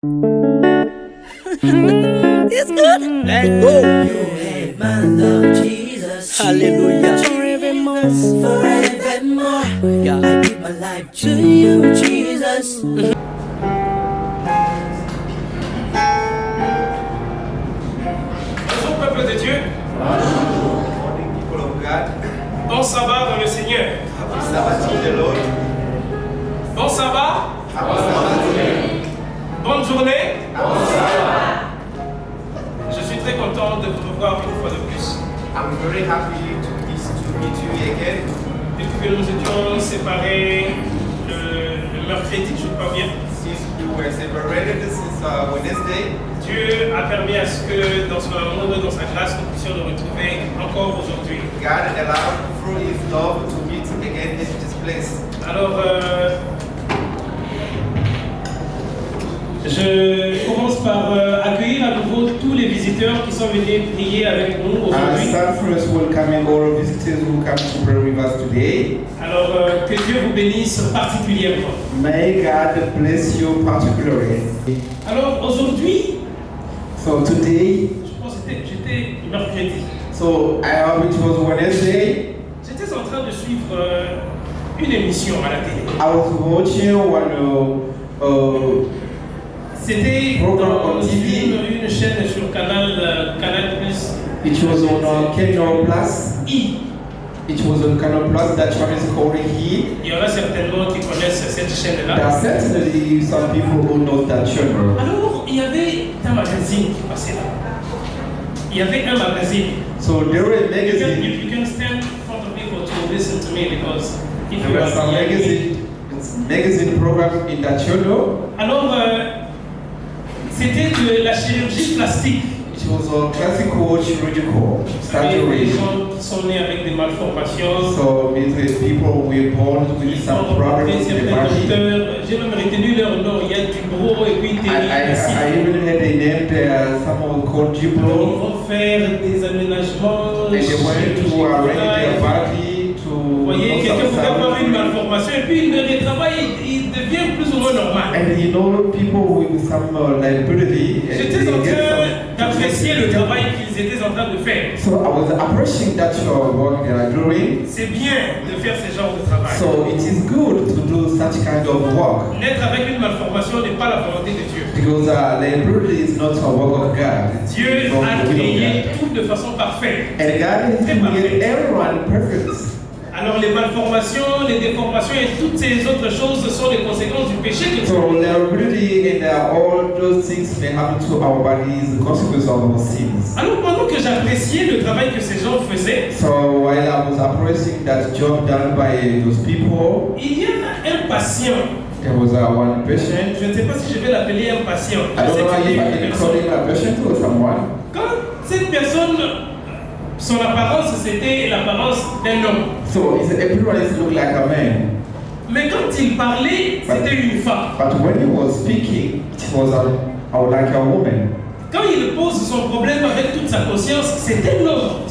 It's good. Let go. You ain't my love, Jesus. Hallelujah. Forevermore. Yeah. I give my life to you, Jesus. Bonjour peuple de Dieu. Bon sabbat dans le Seigneur. Bon sabbat. Bonne journée. Je suis très content de vous revoir une fois de plus. I'm very happy to meet you again. Depuis que nous étions séparés le mercredi, je crois bien, Since we were separated since Wednesday, Dieu a permis à ce que dans son amour et dans sa grâce, nous puissions nous retrouver encore aujourd'hui. God allowed through His love to meet again in this place. Alors, je commence par accueillir à nouveau tous les visiteurs qui sont venus prier avec nous I aujourd'hui. start first welcoming all visitors who come to pray with us today. Alors, que Dieu vous bénisse particulièrement. May God bless you particularly. Alors, aujourd'hui, So today, je pense que j'étais mercredi. so it was Wednesday. J'étais en train de suivre une émission à la télé. I was watching C'était Program dans on TV. une chaîne sur Canal Plus. It was on Canal Plus. I. It was on Canal Plus. That one is called He. Il y en a certainement qui connaissent cette chaîne-là. There are certainly some people who know that channel. Alors, il y avait un magazine qui passait là. Il y avait un magazine. So there were You magazine. can stand in front of people to listen to me because if There you were are some magazine program in that channel. Alors, c'était de la chirurgie plastique. It was a classical chirurgical Avec des surgery. gens qui sont nés avec des malformations. So these people were born with Ils some ont problems rencontré in the certains body. docteurs. J'ai même retenu leur nom. Il y a Dubro et puis I Terry. even had a name there, someone called Ils Gibro. vont faire des aménagements. And they wanted to arrange their body to Vous voyez, do quelqu'un some peut avoir une surgery. malformation et puis il retravaille, il devient plus ou moins normal. And you know, people with some liability. J'étais en train d'apprécier le travail qu'ils étaient en train de faire. So I was appreciating that work they are doing. C'est bien de faire ce genre de travail. So it is good to do such kind of work Naître avec une malformation n'est pas la volonté de Dieu. because liability is not a work of God. Dieu It's from a the will of créé God. tout de façon parfaite. And God has made everyone perfect. Alors les malformations, les déformations et toutes ces autres choses sont les conséquences du péché que So liability and all those things may happen to our bodies, the consequence of our sins. Alors pendant que j'appréciais le travail que ces gens faisaient, So while I was appraising that job done by those people, il y a un patient. there was one patient. Je ne sais pas si je vais l'appeler un patient. I don't Je sais know que if c'est I une can personne. call it a patient or someone. Quand cette personne, son apparence, c'était l'apparence d'un homme. So everyone is look like a man. Mais quand il parlait, c'était une femme. But when he was speaking, it was like a woman. Quand il pose son problème avec toute sa conscience, c'est un homme.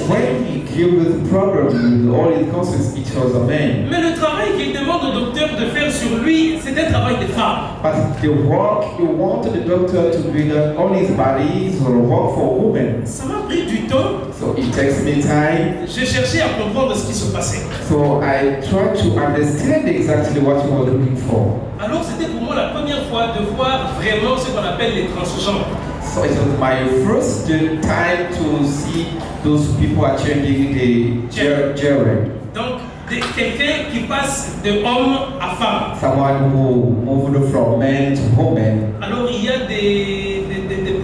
When he gave the problem with all his conscience, it was a man. Mais le travail qu'il demande au docteur de faire sur lui, c'est un travail de femme. But the work he wanted the doctor to be done on his body is a work for women. Ça m'a pris du temps. So it takes me time. J'ai cherché à comprendre ce qui se passait. So I tried to understand exactly what he was looking for. Alors c'était pour moi la première fois de voir vraiment ce qu'on appelle les transgenres. So it was my first time to see those people are changing the gender. Donc quelqu'un qui passe de homme à femme. Someone who moved from man to woman. Alors il y a des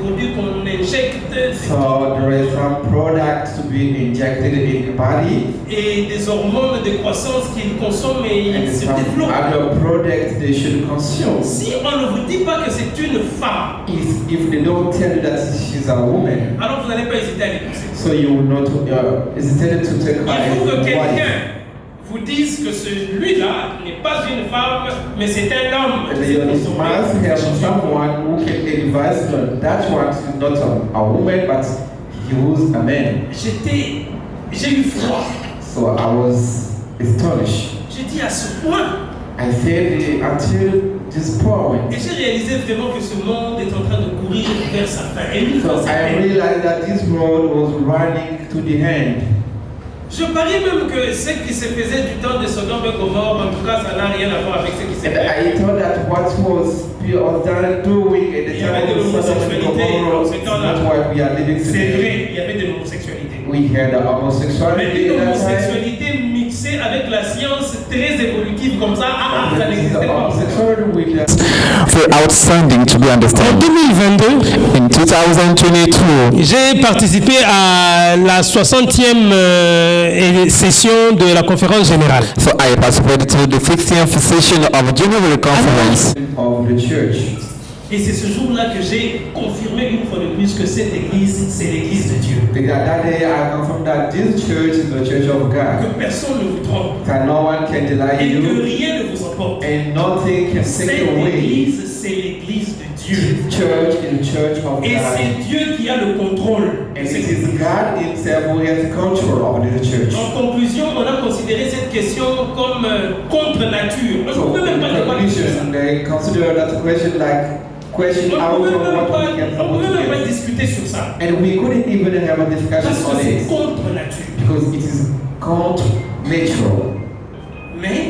produits qu'on injecte So there is some products to be injected in the body. et des hormones de croissance qu'ils consomment et And ils se some développent. other products they should consume. Si on ne vous dit pas que c'est une femme, If they don't tell you that she's a woman, alors vous n'allez pas hésiter à l'épouser. so you will not hesitate to take her Il as faut que a wife. quelqu'un vous dise que celui-là n'est pas une femme, mais c'est un homme. And you must have someone who can advise you that one is not a woman, but he was a man. J'ai eu froid. So I was astonished. J'ai dit à ce point. I said until this point. Et j'ai réalisé vraiment que ce monde est en train de courir vers sa fin. Et lui, So I realized that this world was running to the end. je parie même que ce qui se faisait du temps de Sodome et Gomorrhe, en tout cas, ça n'a rien à voir avec ce qui s'est And fait. I thought that what was done doing at the Il y avait time de of Sodom and l'homosexualité Gomorrah dans ce is temps-là. not what we are living C'est today. vrai, il y avait de l'homosexualité. We had the Mais homosexuality une at that time. homosexualité mixée avec la science très évolutive comme ça, ça This is n'existait the pas. homosexuality with the For outstanding to be En understood. 2022, In 2022, j'ai participé à la 60e session de la conférence générale. so I participated to the 60th session of General Conference. of the church. Et c'est ce jour-là que j'ai confirmé une fois de plus que cette église, c'est l'église de Dieu. That day I confirmed that this church is the church of Que God. personne ne vous trompe. That no one can deny Et que you rien ne vous emporte. and nothing can Cette take away. église, c'est l'église de Dieu. This church is the church of Et God. c'est Dieu qui a le contrôle. And it is God himself who has control over the church. En conclusion, on a considéré cette question comme contre nature. On ne So pouvait même in pas débattre sur ça. conclusion, they consider that question like question On out ne of pouvait même what pas, we can on pouvait même pas suppose. discuter sur ça. And we couldn't even have a discussion Parce que on c'est it contre nature. because it is contre natural. Mais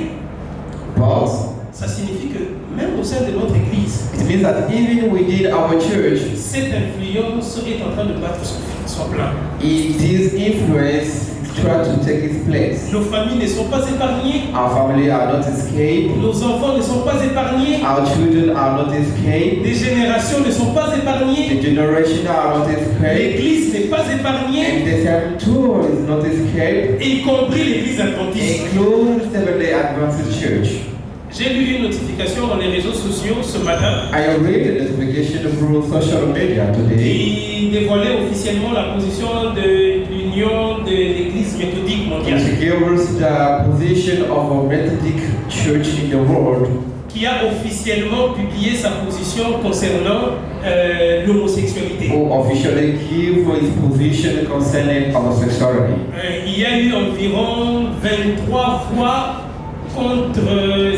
But ça signifie que même au sein de notre église, it means that even within our church, cette influence est en train de battre son plein. this influence try to take its place. Nos familles ne sont pas épargnées. Our family are not escaped. Nos enfants ne sont pas épargnés. Our children are not escaped. Les générations ne sont pas épargnées. The generation are not escaped. L'église n'est pas épargnée, And the same tour is not escaped. y compris l'église adventiste. Include Seventh-day Adventist Church. J'ai lu une notification dans les réseaux sociaux ce matin I read the notification through social media today. qui dévoilait officiellement la position de l'Union de l'Église méthodique mondiale, Which gives the position of a Methodic church in the world, qui a officiellement publié sa position concernant l'homosexualité. who officially give its position concerning homosexuality. Il y a eu environ 23 voix contre,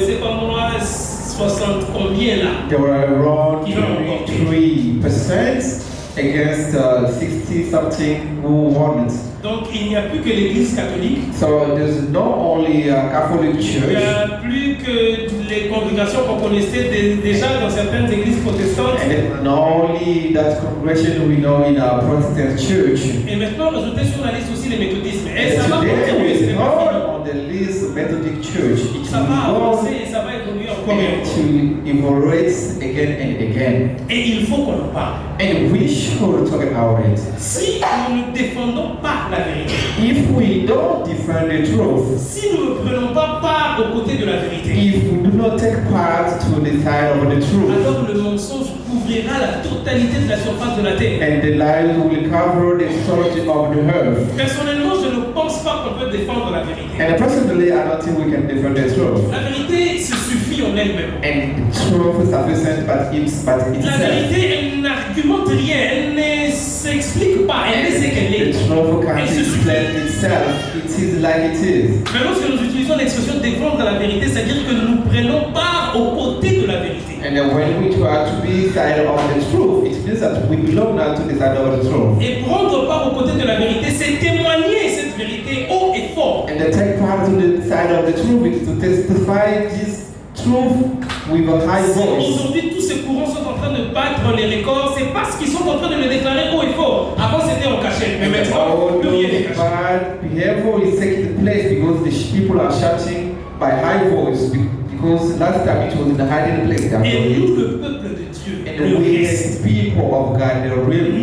c'est pas moi, 60 combien là? There were around 23% against 60 something who won it. Donc il n'y a plus que l'Église catholique, So there's not only a Catholic il n'y church, a plus que les congrégations qu'on connaissait déjà dans certaines églises protestantes. and it's not only that congregation we know in a Protestant church. Et maintenant, rajouter sur la liste aussi les méthodismes. Et And ça va today continuer, ce we n'est pas fini. are on the list Methodic Church. It Ça va will avancer et ça va évoluer encore et and encore. to evaluate again and again. Et il faut qu'on en parle. And we should talk about it. Si nous ne défendons pas la vérité, If we don't defend the truth, si nous ne prenons pas part aux côtés de la vérité, if we do not take part to the side of the truth, alors le mensonge couvrira la totalité de la surface de la terre. and the lies will cover the authority of the earth. Personnellement, je ne pense pas qu'on peut défendre la vérité. And personally, I don't think we can defend the truth. La vérité se suffit en elle-même. And the truth is sufficient, but La itself. vérité, elle n'argumente rien, elle ne s'explique pas, elle est ce qu'elle The est. truth can't Elle se explain itself. It is like it is. Mais lorsque nous utilisons l'expression défendre la vérité, c'est-à-dire que nous prenons part aux côtés de la vérité. And then when we try to be side of the truth, it means that we belong now to the side of the truth. Et prendre part aux côtés de la vérité, c'est témoigner cette vérité haut et fort. And to take part to the side of the truth is to testify this truth with a high Si voice. aujourd'hui tous ces courants sont en train de battre les records, c'est parce qu'ils sont en train de le déclarer haut et fort. Avant c'était en cachette, mais maintenant All plus rien n'est those caché. bad behavior is taking place because the people are shouting by high voice because last time it was in the hiding place. Et nous, le peuple de Dieu, And le we reste, as people of God,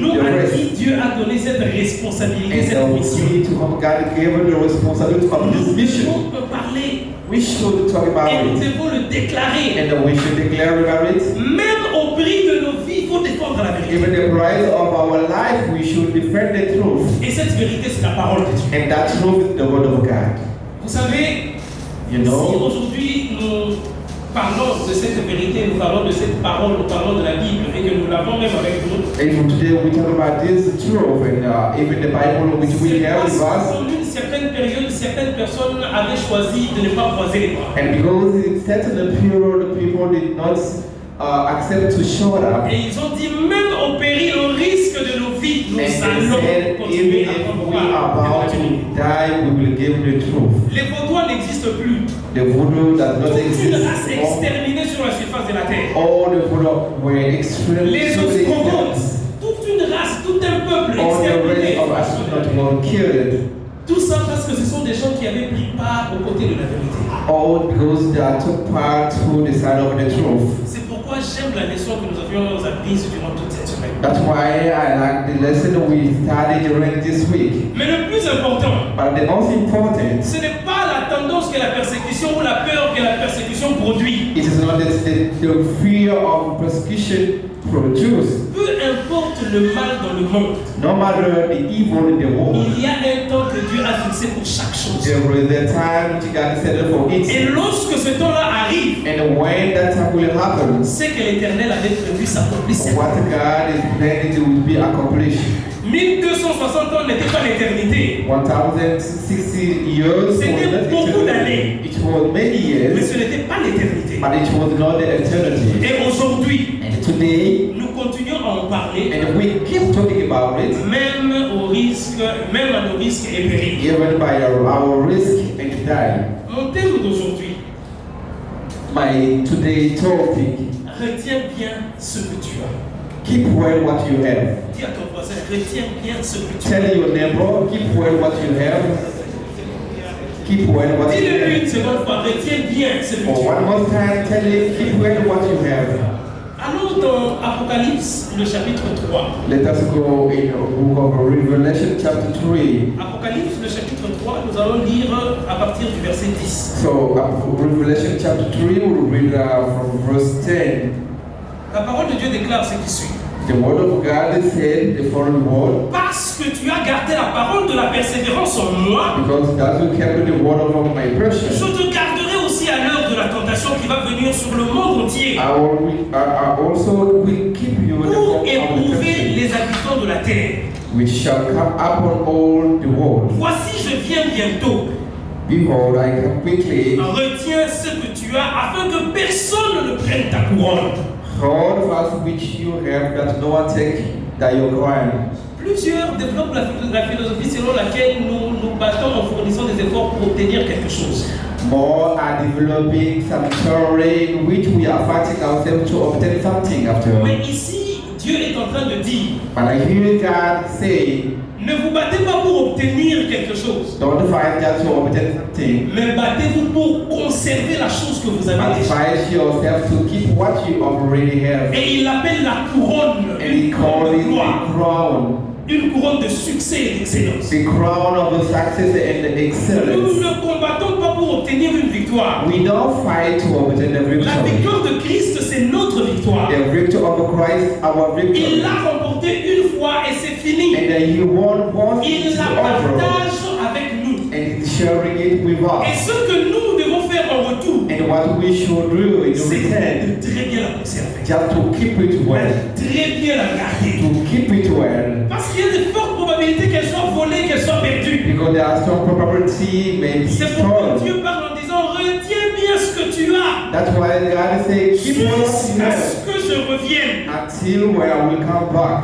nous the à rest. qui Dieu a donné cette responsabilité, And cette mission. we to whom God gave the responsibility of this Nous mission. devons en parler We should talk about et nous it. devons le déclarer. And we should declare about it. Même au prix de nos vies, il faut défendre la vérité. Even the price of our life, we should defend the truth. Et cette vérité, c'est la parole de Dieu. And that truth is the word of God. Vous savez, You si know? aujourd'hui nous parlons de cette vérité, nous parlons de cette parole, nous parlons de la Bible et que nous l'avons même avec nous, And today we talk about this truth and even the Bible which we c'est have parce with us. qu'en une certaine période, certaines personnes avaient choisi de ne pas croiser les bras. And because in certain period, people did not accept to show up. Et ils ont dit, même au péril, au risque de nos vies, nous And they allons said, continuer even à if we croire. are about to die, we will give the truth. Les vautours n'existent plus. The voodoo does not Toute une exist race anymore. exterminée sur la surface de la terre. All the voodoo were extremely Les Ostrogoths, toute une race, tout un peuple all the exterminé. race of astronauts were killed. Tout ça parce que ce sont des gens qui avaient pris part aux côtés de la vérité. All those that took part to the side of the truth. C'est pourquoi j'aime la leçon que nous avions apprise durant toute cette semaine. That's why I like the lesson we studied during this week. Mais le plus important, But the most important, ce n'est pas la tendance que la persécution ou la peur que la persécution produit. it is not the fear of persecution produce. Peu importe le mal dans le monde, No matter the evil in the world, il y a un temps que Dieu a fixé pour chaque chose. there is a time which God set for Et it. lorsque ce temps-là arrive, And when that time will happen, c'est que l'Éternel avait prévu s'accomplisse. what God is planning will be accomplished. 1260 ans n'était pas l'éternité, 1060 years was C'était not beaucoup eternity. d'années. It was many mais years, ce n'était pas l'éternité. but it was not the eternity. Et aujourd'hui, And today, nous continuons à en parler, and we keep talking about it, même à nos risques et périls. even by our risk and die. Mon thème d'aujourd'hui, My today topic, retiens bien ce que tu as. keep well what you have. Dis à ton voisin, retiens bien ce que tu as. Tell your neighbor, keep well what you have. Keep well what you Dis-le have. une seconde fois, retiens bien ce que For tu as. one more time, tell him, keep well what you have. Allons dans Apocalypse, le chapitre 3. Let us go in the book of Revelation chapter 3. Apocalypse, le chapitre 3, nous allons lire à partir du verset 10. So, Revelation chapter 3, we'll read from verse 10. La parole de Dieu déclare ce qui suit. The word of God said the following word, Parce que tu as gardé la parole de la persévérance en moi, because thou hast kept the word of my je precious. te garderai aussi à l'heure de la tentation qui va venir sur le monde entier I also will keep you in the pour form of the éprouver temptation, les habitants de la terre. which shall come upon all the world. Voici, je viens bientôt. Behold, I come quickly. Retiens ce que tu as afin que personne ne prenne ta couronne. Hold fast which you have, that no one take your crown. Plusieurs développent la philosophie selon laquelle nous nous battons en fournissant des efforts pour obtenir quelque chose. More are developing some theory in which we are fighting ourselves to obtain something after. Mais ici, Dieu est en train de dire, But I hear God say, ne vous battez pas pour obtenir quelque chose, don't fight just to obtain something, mais battez-vous pour conserver la chose que vous avez but déjà. fight yourself to keep what you already have. Et il l'appelle la couronne, And he une called couronne it de gloire, the crown, une couronne de succès et d'excellence. the crown of the success and the Nous excellence. ne combattons pas pour obtenir une victoire. We don't fight to obtain the La victory. victoire de Christ, c'est notre victoire. The victory of Christ, our Il victory. l'a remporté une fois et c'est fini. And then he won once, Il it's la over. partage avec nous. And he's sharing it with Et us. ce que nous devons faire en retour, And what we should do in c'est return, de très bien la conserver. just to keep it well, Très bien la garder. to keep it well, Parce qu'il y a de fortes probabilités qu'elle soit volée, qu'elle soit perdue. because there are some probability may be C'est pourquoi stolen. Dieu parle en disant, retiens bien ce que tu as. That's why God says, keep what you Jusqu'à have ce que je revienne. until where I will come back.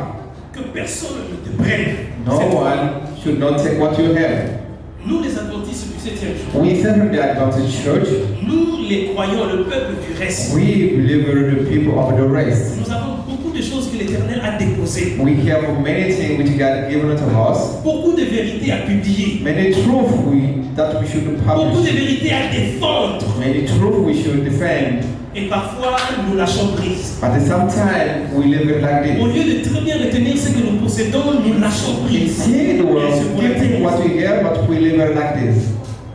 Que personne ne te prenne. No C'est toi. one should not take what you have. Nous les adventistes du 7e jour, We serve the Adventist Church. nous les croyants, le peuple du reste, We believe in the people of the rest. nous avons beaucoup de choses que l'Éternel a déposées, We have many things which God has given to us. beaucoup de vérités à publier, Many truths that we should beaucoup de publish. vérités à défendre. Many truths we should defend. Et parfois, nous lâchons prise. But sometimes we live it like Au this. lieu de très bien retenir ce que nous possédons, nous lâchons prise. Instead, we're getting what we have, but we live it like this.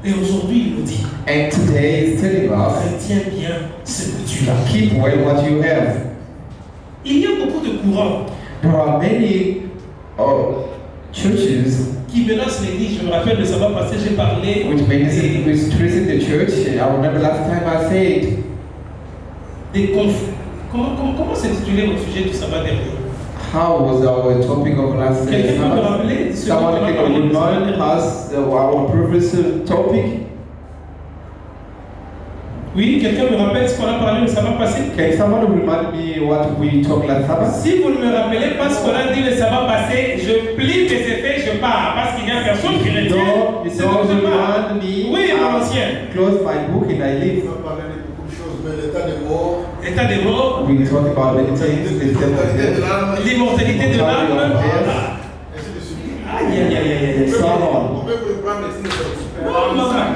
Et aujourd'hui, il nous dit, And today is telling us, retiens bien ce que tu as. keep well what you have. Il y a beaucoup de courants There are many churches qui menacent l'Église. Je me rappelle de savoir parce que j'ai parlé which threaten the church. I remember last time I said, des conflits. Comment s'intitulait votre sujet du sabbat dernier? How was our topic of last Quelqu'un peut me Sabbath? rappeler ce dont Someone on a can parlé remind us our previous topic? Oui, quelqu'un me rappelle ce qu'on a parlé le sabbat passé? Can someone remind me what we talked last Sabbath? Si vous ne me rappelez pas ce qu'on a dit le sabbat passé, je plie mes effets, je pars. Parce qu'il n'y a personne qui retient. You C'est donc don't je pars. remind me. Oui, mon ancien. Close my book and I leave. On va parler de beaucoup de choses, mais l'état des morts, État des morts, We talk about many things. The death of de death. l'âme, l'immortalité de l'âme. Ah. ainsi de suite. Aïe, aïe, aïe, aïe, aïe. So on. On peut vous prendre les signes de Oh, maman.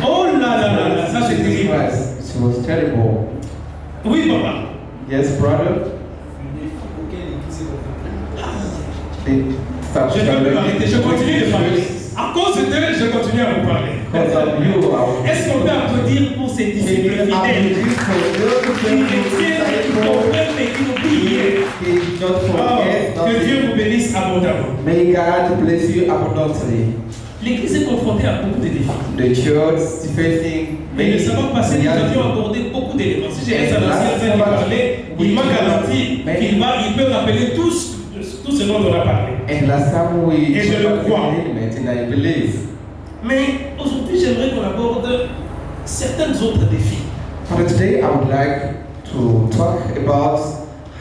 Oh là là là là, ça c'est terrible. Yes, it was terrible. Oui, papa. Yes, brother. They start Je vais me arrêter, je continue de parler. Because À cause d'eux, je continue à vous parler. of you, Est-ce qu'on peut applaudir pour ces disciples fidèles qui retiennent, qui comprennent et qui n'oublient rien? Oh, que Dieu vous bénisse abondamment. May God bless you abundantly. L'Église est confrontée à beaucoup de défis. The church is facing Mais le many sabbat passé, nous avions realities. abordé beaucoup d'éléments. Si j'ai un ancien qui parlait, il m'a garanti qu'il peut rappeler tout ce dont on a parlé. And last time we Et je talked le about crois. element, and I believe. Mais aujourd'hui, j'aimerais qu'on aborde certains autres défis. But today I would like to talk about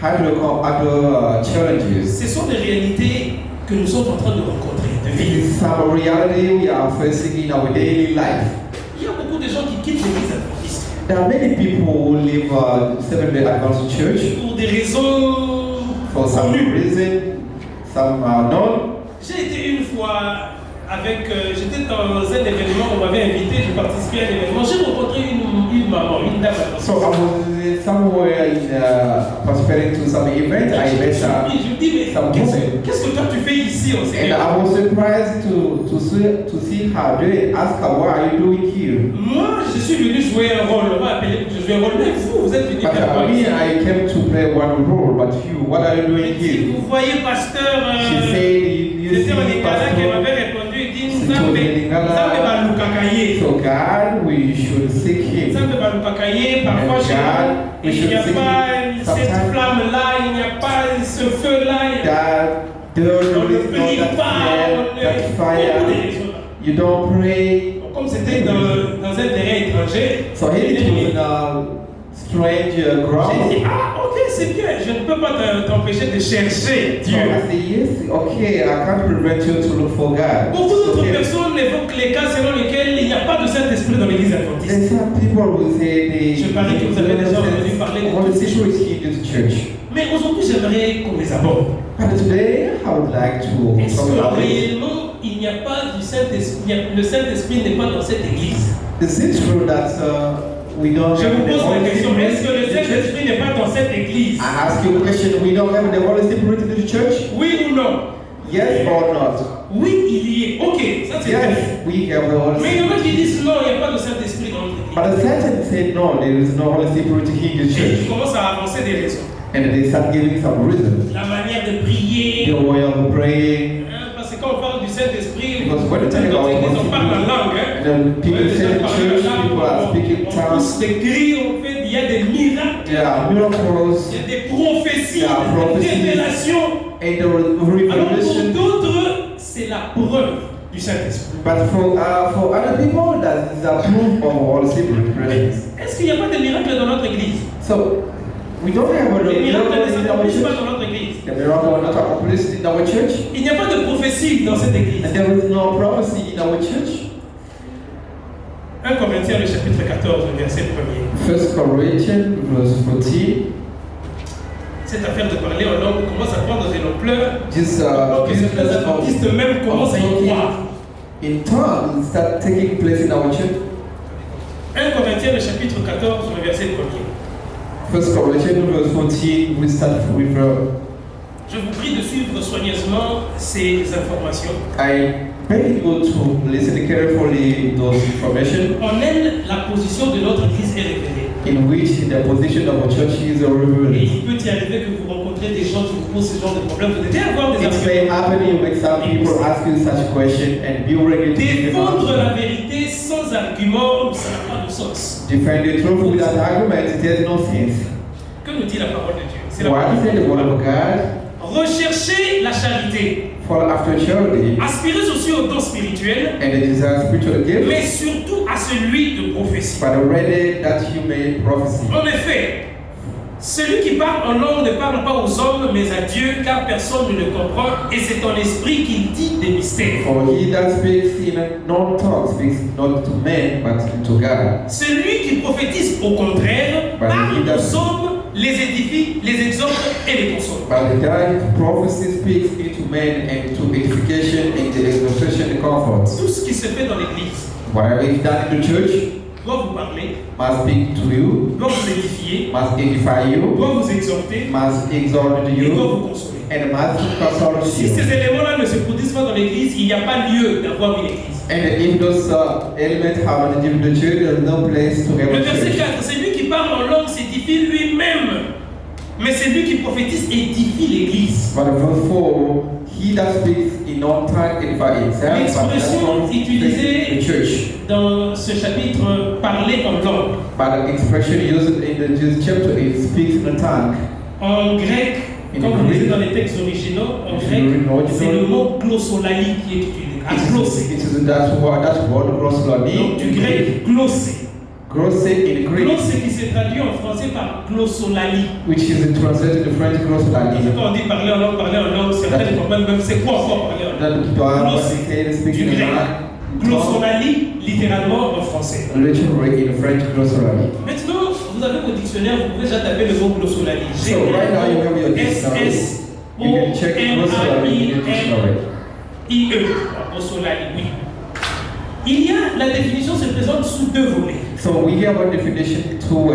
how to overcome other challenges. Ce sont des réalités que nous sommes en train de rencontrer, de This vivre. is some reality we are facing in our daily life. Il y a beaucoup de gens qui quittent l'Église adventiste There are many people who leave Seventh-day Adventist Church pour des raisons for some connues. reason, some are known. J'ai été une fois avec, j'étais dans un événement, on m'avait invité, j'ai participé à un événement, j'ai rencontré une maman, une dame. So I was somewhere in participating to some event. I met Je me dis, mais some woman. qu'est-ce que toi tu fais ici au And Seigneur? I was surprised to see her doing. Ask her, what are you doing here? Moi, je suis venu jouer un rôle, on m'a appelé pour que je joue un rôle, mais vous êtes venu But faire quoi me, ici? I came to play one role. But you, what are you doing Si here? vous voyez pasteur, She said, you c'était see, un Lingala qui Pastor. m'avait répondu, il dit, C'est Nzambe, tout Lingala. Nzambe balukakaye. So God, we should seek Him. Nzambe balukakaye, parfois And chez God, nous, we il should n'y a seek pas Him. cette Sometimes flamme-là, il n'y a pas ce feu-là. that there On ne is no prie that pas, on fire, that beaucoup de fire. raisons. You don't pray. Comme c'était dans un terrain étranger, So here it was in a strange j'ai ground. dit, ah ok, c'est bien, je ne peux pas t'empêcher de chercher So Dieu. I said, yes, okay, I can't prevent you to look for God. Beaucoup It's d'autres okay. personnes évoquent les cas selon lesquels il n'y a pas de Saint-Esprit dans l'église adventiste. And some people will say they Je parie que vous avez déjà entendu parler de Holy toutes ces Spirit is in this church. Mais aujourd'hui, j'aimerais qu'on les aborde. But today I would like to Est-ce talk que about it. réellement, il n'y a pas du Saint-Esprit, le Saint-Esprit n'est pas dans cette église? Is it true that we don't Je have vous the pose la Holy question, Spirit est-ce que le in the church? Saint-Esprit n'est pas dans cette église? I ask you a question, we don't have the Holy Spirit in the church? Oui ou non? Yes or not? Oui, il y est. Ok, ça c'est vrai. Yes, we have the Holy Mais il y en a qui Spirit. disent non, il n'y a pas de Saint-Esprit dans notre église. But the Satan said no, there is no Holy Spirit in the Et ils church. commencent à avancer des raisons. And they start giving some reasons. La manière de The prier. way of praying. Parce que quand on parle du Saint-Esprit, Because when you talk dans about l'église, on Holy parle en Spirit, langue. and then people say in the church, people are speaking On tongues. pousse des cris, on fait, il y a des miracles, There are il miracles y a des prophéties, There are des prophecies. révélations. and the Alors pour revelation. d'autres, c'est la preuve du Saint-Esprit. But for other people, that is a proof of Holy Spirit presence. Est-ce qu'il n'y a pas de miracles dans notre église? So we don't have a Les miracles ne miracle in our s'accomplissent pas church. dans notre église. The miracle are not accomplished in our church. Il n'y a pas de prophétie dans cette église. And there is no prophecy in our church. 1 Corinthiens, le chapitre 14, le verset 1er. 1 Corinthians verse 14. Cette affaire de parler en langue commence à prendre de l'ampleur. This Alors que certains business adventistes même commencent à y talking croire. in tongues start taking place in our church. 1 Corinthiens, le chapitre 14, le verset 1er. 1 Corinthians verse 14, we start with Je vous prie de suivre soigneusement ces informations. I beg you to listen carefully those information En elle, la position de notre église est révélée. in which the position of a church is Et revealed. il peut y arriver que vous rencontrez des gens qui vous posent ce genre de problème. Vous devez avoir des It may arguments. happen you make some people ask you such question and be ready to give Défendre answer. la vérité sans argument, ça n'a pas de sens. Defend the truth without argument, there's no sense. Que nous dit la parole de Dieu? C'est la What parole is de the Dieu. word of God? recherchez la charité, follow after charity aspirez aussi aux dons spirituels, and the desire spiritual mais gifts, surtout à celui de prophétie. but ready that you may prophesy. En effet, celui qui parle en langue ne parle pas aux hommes, mais à Dieu, car personne ne le comprend, et c'est en esprit qu'il dit des mystères. For he that speaks in no tongue speaks not to men, but to God. Celui qui prophétise, au contraire, parle aux hommes, les édifie, les exhorte et les console. But the guy who prophecy speaks into men and to edification and the exhortation and comfort. Tout ce qui se fait dans l'église Whatever is done in the church doit vous parler, must speak to you, doit vous édifier, must edify you, doit vous exhorter must exhort et doit you, vous consoler. and must console Si you. ces éléments-là ne se produisent pas dans l'église, il n'y a pas lieu d'avoir une église. And if those elements have not given the church, there's no place to have Le a verset church. 4, c'est lui qui parle en langue s'édifie lui-même, mais c'est lui qui prophétise édifie l'église. But verse 4, he that speaks in no tongue edify himself, but L'expression that utilisée the church. dans ce chapitre, parler en langue, But the expression used in this chapter is speaks in a tongue. en grec, quand vous lisez dans les textes originaux, en grec, c'est le mot glossolali qui est utilisé. À glosser. It is that word glossolani. Donc du grec glosser. Glosse in Greek, Glosser qui s'est traduit en français par glossolali. which is translated in French glossolani. Quand on dit parler en langue, certaines comprennent même c'est quoi encore parler en langue. That what we say is speaking Du in grec. tongue. Glossolali, littéralement en français. Literally in French glossolani. Maintenant, vous avez vos dictionnaires, vous pouvez déjà taper le mot glossolali. So right now you have your dictionary. You can check glossolani in the dictionary. I-E, glossolali, oui. Il y a, la définition se présente sous deux volets. So we have a definition two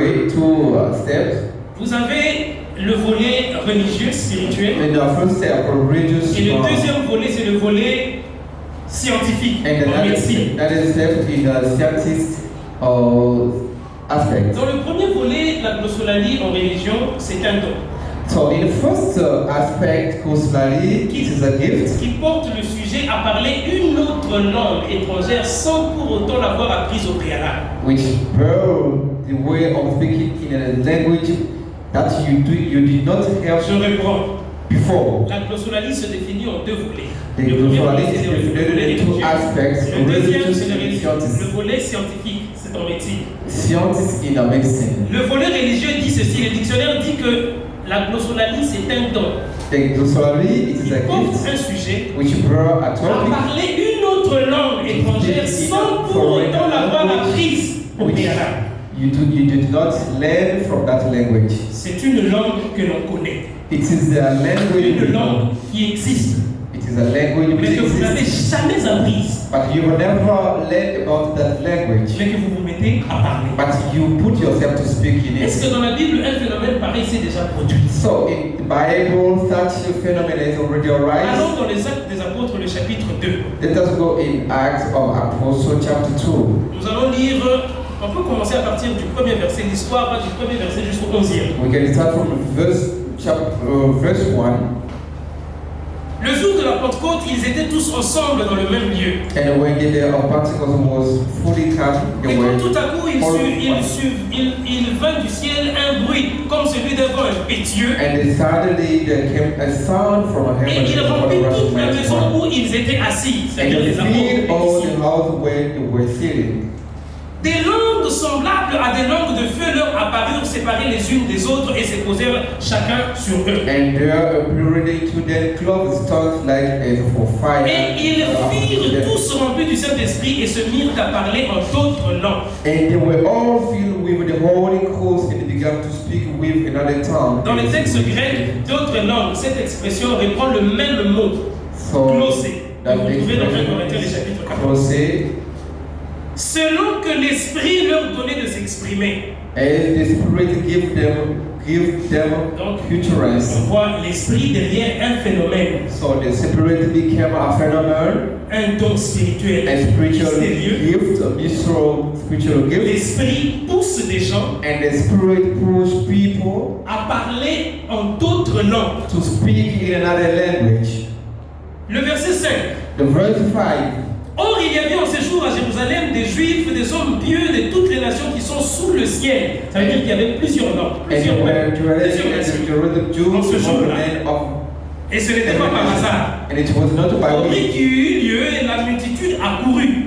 steps. Vous avez le volet religieux, spirituel, And the first step for religious et le deuxième volet, c'est le volet scientifique, and en médecine. that is step in the scientist aspect. Dans le premier volet, la glossolalie en religion, c'est un don So in the first aspect, glossolani, it is a gift qui porte le sujet à parler une autre langue étrangère sans pour autant l'avoir apprise au préalable. which bear the way of speaking in a language that you did not have Je reprends. before. La glossolalie se définit en deux volets. The Le premier glossolani volet, is c'est le divided volet in two religieux. aspects, Le deuxième, religious c'est and le scientist. volet scientifique, c'est en médecine. Scientist in a medicine. Le volet religieux dit ceci, le dictionnaire dit que la glossolalie c'est un don The glossolani, it qui is a porte gift un sujet which bear a à topic parler une autre langue étrangère sans pour autant l'avoir apprise au which préalable. you did not learn from that language. C'est une langue que l'on connaît, It is a language une langue qui existe, It is a language which mais que vous n'avez exists, jamais apprise, but you will never learn about that language. mais que vous vous mettez à parler. But you put yourself to speak in Est-ce que it. dans la Bible un phénomène pareil s'est déjà produit? So in the Bible, such a phenomenon is already Allons arise. dans les Actes des Apôtres, le chapitre 2. Let us go in Acts of Apostles chapter 2. Nous allons lire, on peut commencer à partir du premier verset, l'histoire va du premier verset jusqu'au 11e. We can start from verse 1. Le jour de la Pentecôte, ils étaient tous ensemble dans le même lieu. And when the day of Pentecost was fully come, Et they quand were tout à coup il vint du ciel un bruit comme celui d'un vent impétueux, and then suddenly there came a sound from et heaven il as remplit a toute la rushing maison mighty où ils étaient assis, and c'est-à-dire it les filled all apôtres. the house where they were sitting. Des langues semblables à des langues de feu leur apparurent séparées les unes des autres et se posèrent chacun sur eux. And there appeared to them cloven tongues like as for fire. Et ils firent And tous remplis du Saint-Esprit et se mirent à parler en d'autres langues. they were all filled with the Holy Ghost and began to speak with another tongue. Dans les textes grecs d'autres langues, cette expression reprend le même mot, So glossé. that Vous trouvez dans 1 expression Corinthiens, les is chapitres 14. close Selon que l'Esprit leur donnait de s'exprimer. as the Spirit give them Donc, utterance. on voit l'Esprit derrière un phénomène, So the Spirit became a phenomenon, un don spirituel a spiritual mystérieux. gift, a mystical spiritual gift, L'Esprit pousse des gens and the Spirit pushed people à parler en d'autres langues. to speak in another language. Le verset 5. The verse 5. Or, il y avait en ce jour à Jérusalem des Juifs, des hommes pieux de toutes les nations qui sont sous le ciel. Ça veut dire qu'il y avait plusieurs langues, plusieurs And peuples, when plusieurs nations. Jerusalem, Dans ce Jews, jour-là. men of Et ce n'était pas par hasard. And it was not by Au will. bruit qui eut lieu, la multitude accourut.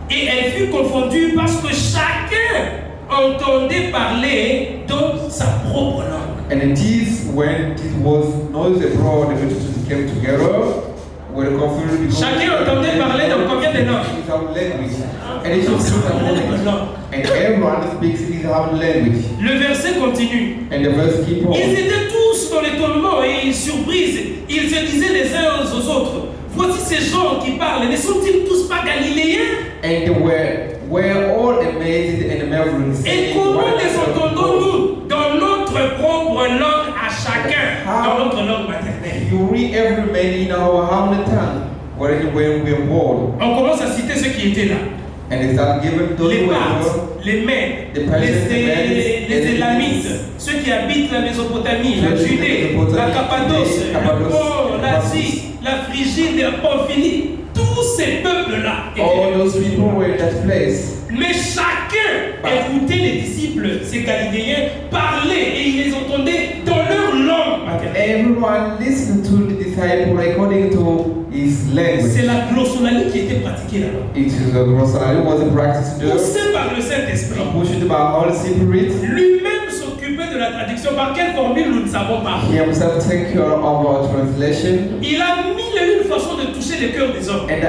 Et elle fut confondue parce que chacun entendait parler dans sa propre langue. And it is when it was noise abroad, the multitude came together. Were confused because Chacun entendait parler dans combien de langues? his own language. And it Dans was sa his own propre language. langue. And everyone speaks his own language. Le verset continue. And the verse keep on. Ils étaient tous dans l'étonnement et surprise. Ils se disaient les uns aux autres, voici ces gens qui parlent, ne sont-ils tous pas galiléens? And they were all amazed and marveled. Et saying, comment "What les is the entendons-nous dans notre propre langue à chacun, dans notre langue maternelle? You read every man in our heavenly tongue, when we are born." On commence à citer ceux qui étaient là. And it's not given those Les who were Parthes, born. les Mèdes, The Persians, the Medes, les the Élamites, Elamites, ceux qui habitent la Mésopotamie, la ceux qui Judée, habitent la Mésopotamie, la Cappadoce, Judée, le Cappadoce, Pont, l'Asie, la Phrygie, la Pamphylie, tous ces peuples-là étaient All là. those people were in that place. Mais chacun écoutait les disciples, ces Galiléens, parler et ils les entendaient dans leur langue maternelle. Everyone listened to the disciple according to his C'est language. la glossolalie qui était pratiquée là-bas. It is a glossary was a practice there. Poussé par le Saint-Esprit. Pushed by Holy Spirit. Lui-même s'occupait de la traduction. Par quelle formule, nous ne savons pas. He himself take care of our translation. Il a mille et une façons de toucher les cœurs des hommes. And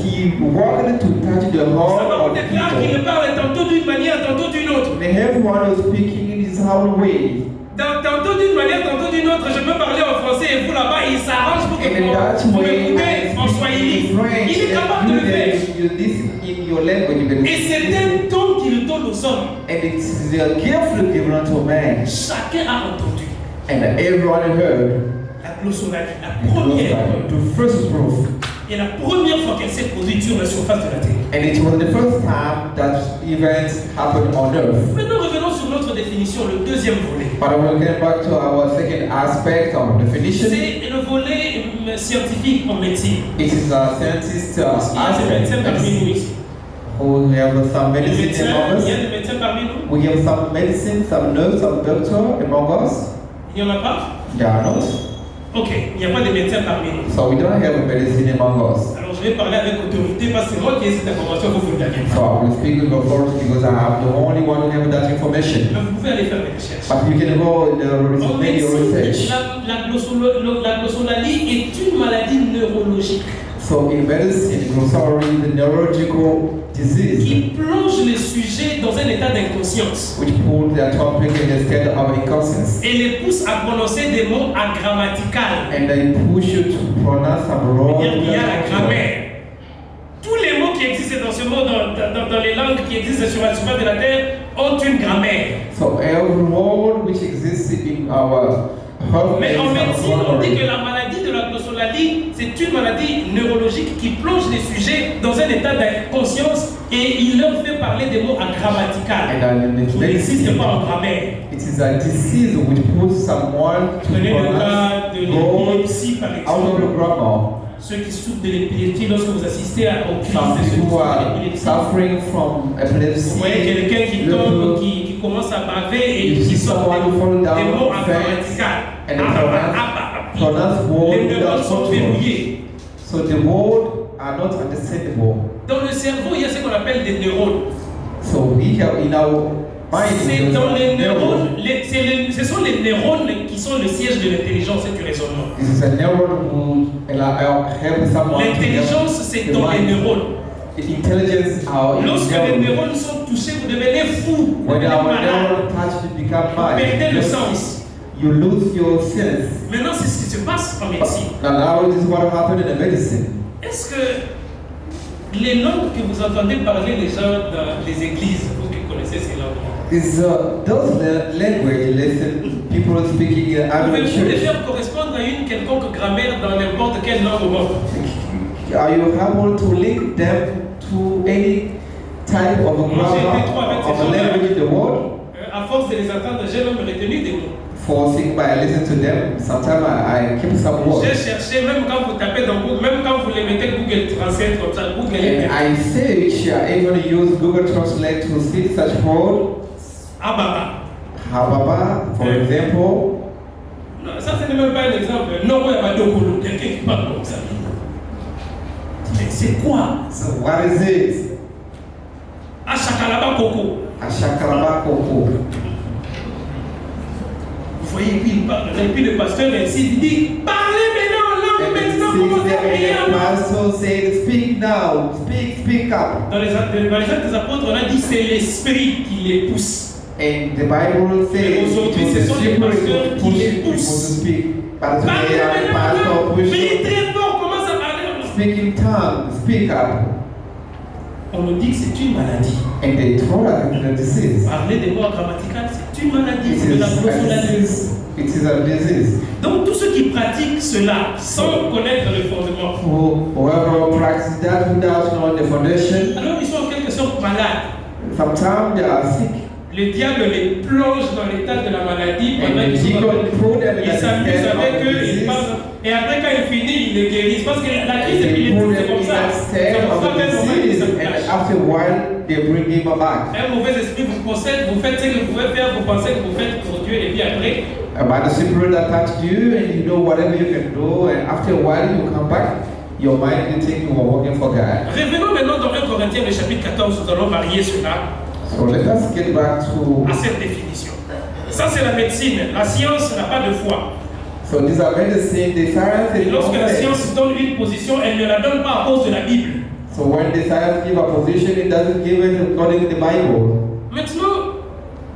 he wanted to touch the Ça heart va of peut-être là people. qu'il parle tantôt d'une manière, tantôt d'une autre. And everyone was speaking in his own way. Tantôt d'une manière, tantôt d'une autre. Je peux parler en français et vous là-bas, il s'arrange pour que And in that vous way, m'écoutez en swahili. in French, Il est capable de le and faire. you listen in your language. You can Et c'est un don qu'il donne aux hommes. And it's a gift given unto man. Chacun a entendu. And everyone heard. La glossolalie, la première. The first proof. Et la première fois qu'elle s'est produite sur la surface de la terre. And it was the first time that event happened on earth. Maintenant, revenons sur notre définition, le deuxième volet. But I will get back to our second aspect of definition. C'est le volet scientifique en médecine. It is a scientist Il y a des médecins parmi nous aspect. ici. We have some Il y a des medicine médecins, among il y a us. des médecins parmi nous. We have some medicine, some nurse, some doctor among us. Il n'y en a pas? There are not. Ok, il n'y a pas de médecins parmi nous. So we don't have a medicine among us. Alors je vais parler avec autorité parce que c'est moi qui ai cette information, vous ne l'avez So pas. I will speak with authority because I am the only one who have that information. Mais vous pouvez aller faire des recherches. But you can go in the En many research. médecine, la glossolalie est une maladie neurologique So in medicine, glossary, the neurological disease, qui plonge les sujets dans un état d'inconscience which put the topic in a state of inconscience, et les pousse à prononcer des mots agrammaticales. and they push you to pronounce some wrong. C'est-à-dire qu'il y a la grammaire. Tous les mots qui existent dans ce monde, dans les langues qui existent sur la surface de la terre, ont une grammaire. So every word which exists in our health Mais en médecine, on dit que is la maladie de la glossolalie, c'est une maladie neurologique qui plonge les sujets dans un état d'inconscience et il leur fait parler des mots agrammaticales qui n'existent pas en grammaire. it is a disease which puts someone to Prenez le cas de pronounce l'épilepsie par words out of exemple. the grammar. Ceux qui souffrent de l'épilepsie, lorsque vous assistez aux Some crises de ceux qui people souffrent are d'épilepsie, suffering from epilepsy. vous voyez quelqu'un qui tombe, qui commence à baver et You see qui sort someone who fall des down mots fast agrammaticales. and they pronounce Les words neurones without sont control. verrouillés. So the words are not understandable. Dans le cerveau, il y a ce qu'on appelle des neurones. So we have in our mind. C'est dans les neurones, neuron. ce sont les neurones qui sont le siège de l'intelligence et du raisonnement. This is a neuron who help someone. to L'intelligence, c'est the dans les mind. neurones. The intelligence are in Lorsque the les neuron. neurones sont touchés, vous devenez fou, vous When devenez our malade, neuron touch, you become vous perdez le mind. sens. You lose your sense. Maintenant, c'est ce qui se passe en médecine. Now this is what happened in the medicine. Est-ce que les langues que vous entendez parler les gens dans les églises, vous qui connaissez ces langues, Is those language lesson people speaking in other pouvez-vous les church? faire correspondre à une quelconque grammaire dans n'importe quelle langue au monde? Are you able to link them to any type of a Moi, j'ai été trop grammar avec ces of a gens-là. language in the world? À force de les entendre, j'ai même retenu des mots. Forcing by listening to them, sometimes I keep some J'ai words. cherché, même quand vous tapez dans Google, même quand vous les mettez Google Translate comme ça, Google est And I search, I even use Google Translate to see such word. Ababa. Hababa, for Yeah. example. Non, Ça, ce n'est même pas un exemple. Non, ouais, Badokolo, quelqu'un qui parle comme ça. Mais c'est quoi? So what is it? Achakalaba Koko. Ashakalaba Koko. Vous voyez, puis il parle. Et puis le pasteur ainsi il dit parlez maintenant en langue, maintenant commencez à prier en langue. Pastor said, speak now, speak up. Dans les actes des apôtres, on a dit c'est l'esprit qui les pousse. And the Bible says Mais aujourd'hui, it was ce the sont les Spirit pasteurs who qui pushed les people to poussent. speak. But Parlez today our maintenant en pastor langue. pushes Priez people. très fort, commence à parler en langue. Speak in tongues, speak up. On nous dit que c'est une maladie. And they told us it's a disease. Parler des mots grammaticales, c'est une maladie. It C'est de la is a glossoladie. disease. It is a disease. Donc tous ceux qui pratiquent cela sans connaître le fondement, Whoever practices that without knowing the foundation, alors ils sont en quelque sorte malades. sometimes they are sick. Le diable les plonge dans l'état de la maladie pendant And qu'ils sont God malades. put them in Il the s'amuse state avec of eux, il disease. parle. Et après quand il finit, il les guérit. Parce que la crise They épileptique, put c'est them comme in ça. that C'est state pour ça of qu'à un moment, il disease, se and flash. after a while, they bring him back. Un mauvais esprit vous possède, vous faites ce que vous pouvez faire, vous pensez que vous faites pour Dieu, et puis après, But the spirit attached you, and you know whatever you can do, and after a while, you come back, your mind will think you are working for God. revenons maintenant dans 1 Corinthiens, le chapitre 14, nous allons varier cela So let us get back to. à cette définition. Ça, c'est la médecine. La science n'a pas de foi. So these are medicine, the science Et is lorsque la not science donne une position, elle ne la donne pas à cause de la Bible. So when the science give a position, it doesn't give it according to the Bible. Maintenant,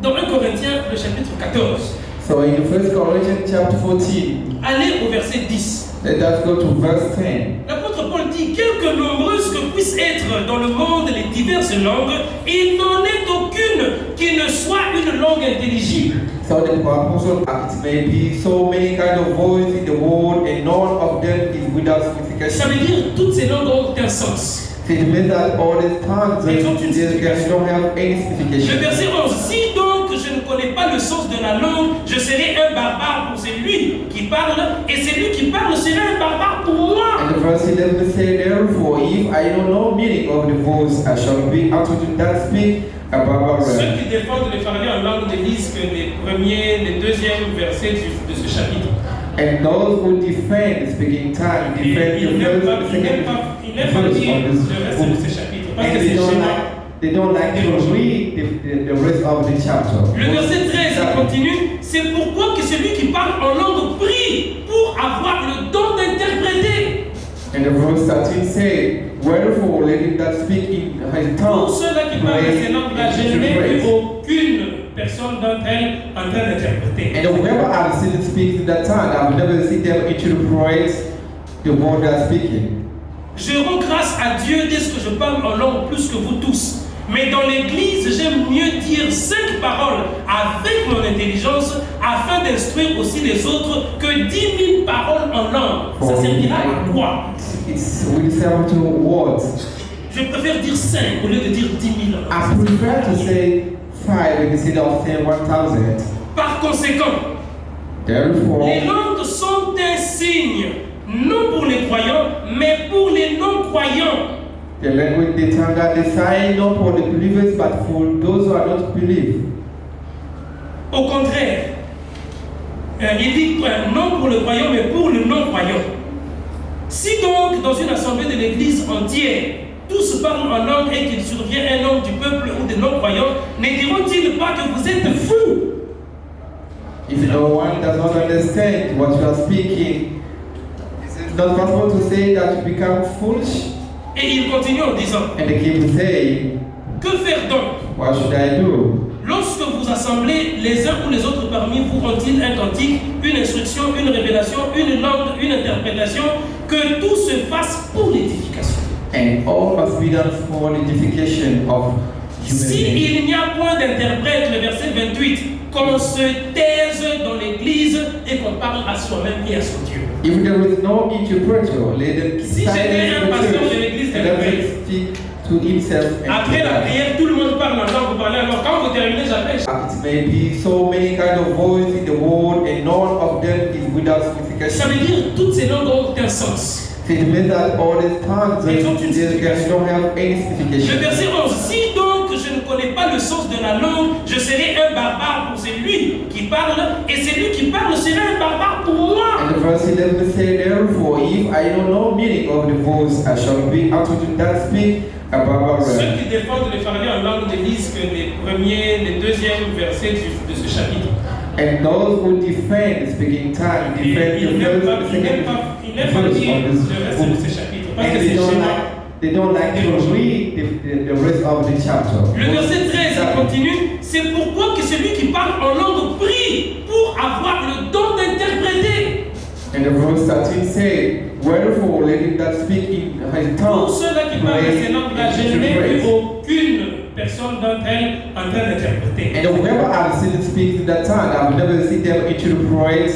dans 1 Corinthiens, le chapitre 14, So in 1 Corinthians chapter 14, allez au verset 10. let us go to verse 10. L'apôtre Paul dit, quelque nombreuses que puissent être dans le monde les diverses langues, il n'en est aucune qui ne soit une langue intelligible. So the apostle, it may be so many kind of voice in the world, and none of them is without Ça signification. veut dire toutes ces langues ont un sens. So it means that all these tongues, Ils ont une they don't have any Le signification. verset 11, si donc je ne connais pas le sens de la langue, je serai un barbare pour celui qui parle, et celui qui parle sera un barbare pour moi. And the verse 11 say, therefore, if I don't know meaning of the voice, I shall be unto them that speak a barbarian. Ceux qui défendent les parler en langue ne lisent que les premiers, les deuxièmes versets de ce chapitre. And those who defend speaking tongue, defend Ils the n'aiment pas, first, ils the n'aiment second, pas, ils the n'aiment pas first lire of le this reste de book. ce chapitre parce And que c'est schéma. they don't like to read the rest of the chapter. Le verset 13 il continue, c'est pourquoi que celui qui parle en langue prie pour avoir le don d'interpréter. And the verse 13 say, wherefore let him that speak in his tongue Pour ceux-là qui parlent de ces langues-là, je n'ai vu aucune personne d'entre elles en train d'interpréter. And whoever I've seen them speak in that tongue, I've never seen them interpret the word they're speaking. Je rends grâce à Dieu dès que je parle en langue plus que vous tous. Mais dans l'église, j'aime mieux dire 5 paroles avec mon intelligence afin d'instruire aussi les autres que 10 000 paroles en langue. Ça servira à quoi? It's with several words. Je préfère dire 5 au lieu de dire 10 000. I prefer to say 5 instead of saying 1,000. Par conséquent, Therefore, les langues sont un signe, non pour les croyants, mais pour les non-croyants. the language, the tongue are the sign not for the believers, but for those who are not believe. Au contraire, il dit non pour le croyant, mais pour le non-croyant. Si donc dans une assemblée de l'église entière, tous parlent en langue et qu'il survient un homme du peuple ou des non-croyants, ne diront-ils pas que vous êtes fous? If no one does not understand what you are speaking, is it not possible to say that you become foolish? Et il continue en disant, And they keep saying, que faire donc? what should I do? Lorsque vous assemblez, les uns ou les autres parmi vous ont-ils un cantique, une instruction, une révélation, une langue, une interprétation, que tout se fasse pour l'édification? And all must be done for the of human beings. S'il n'y a point d'interprète, le verset 28, qu'on se taise dans l'église et qu'on parle à soi-même et à son Dieu. If there is no interpreter, let them Si silence j'étais un the pasteur de church l'église and let them speak to himself and Après to la God. prière, tout le monde parle en langue, vous parlez alors. Quand vous terminez, j'appelle. It may be so many kind of voice in the world, and none of them is without Ça signification. veut dire que toutes ces langues ont un sens. So it means that all these tongues Ils ont une they don't have any Le signification. verset 11, si donc je ne connais pas le sens de la langue, je serai un barbare pour celui qui parle, et celui qui parle sera un barbare pour moi. And the verse 11 say, therefore, if I don't know meaning of the voice, I shall be out to that speak a barbarian. Ceux qui défendent les parler en langue ne lisent que les deuxième versets de ce chapitre. And those who defend speaking tongue, defend Ils the n'aiment pas first, the second lire le reste de ce chapitre, parce and que c'est gênant. they don't like to read the rest of the chapter. Le verset 13 il continue, c'est pourquoi que celui qui parle en langue prie pour avoir le don d'interpréter. And the verse 13 says, wherefore let him that speak in his tongue Pour ceux-là qui parlent de ces langues-là, je n'ai vu aucune personne d'entre elles en train d'interpréter. And whoever I've seen them speak in that tongue, I've never seen them interpret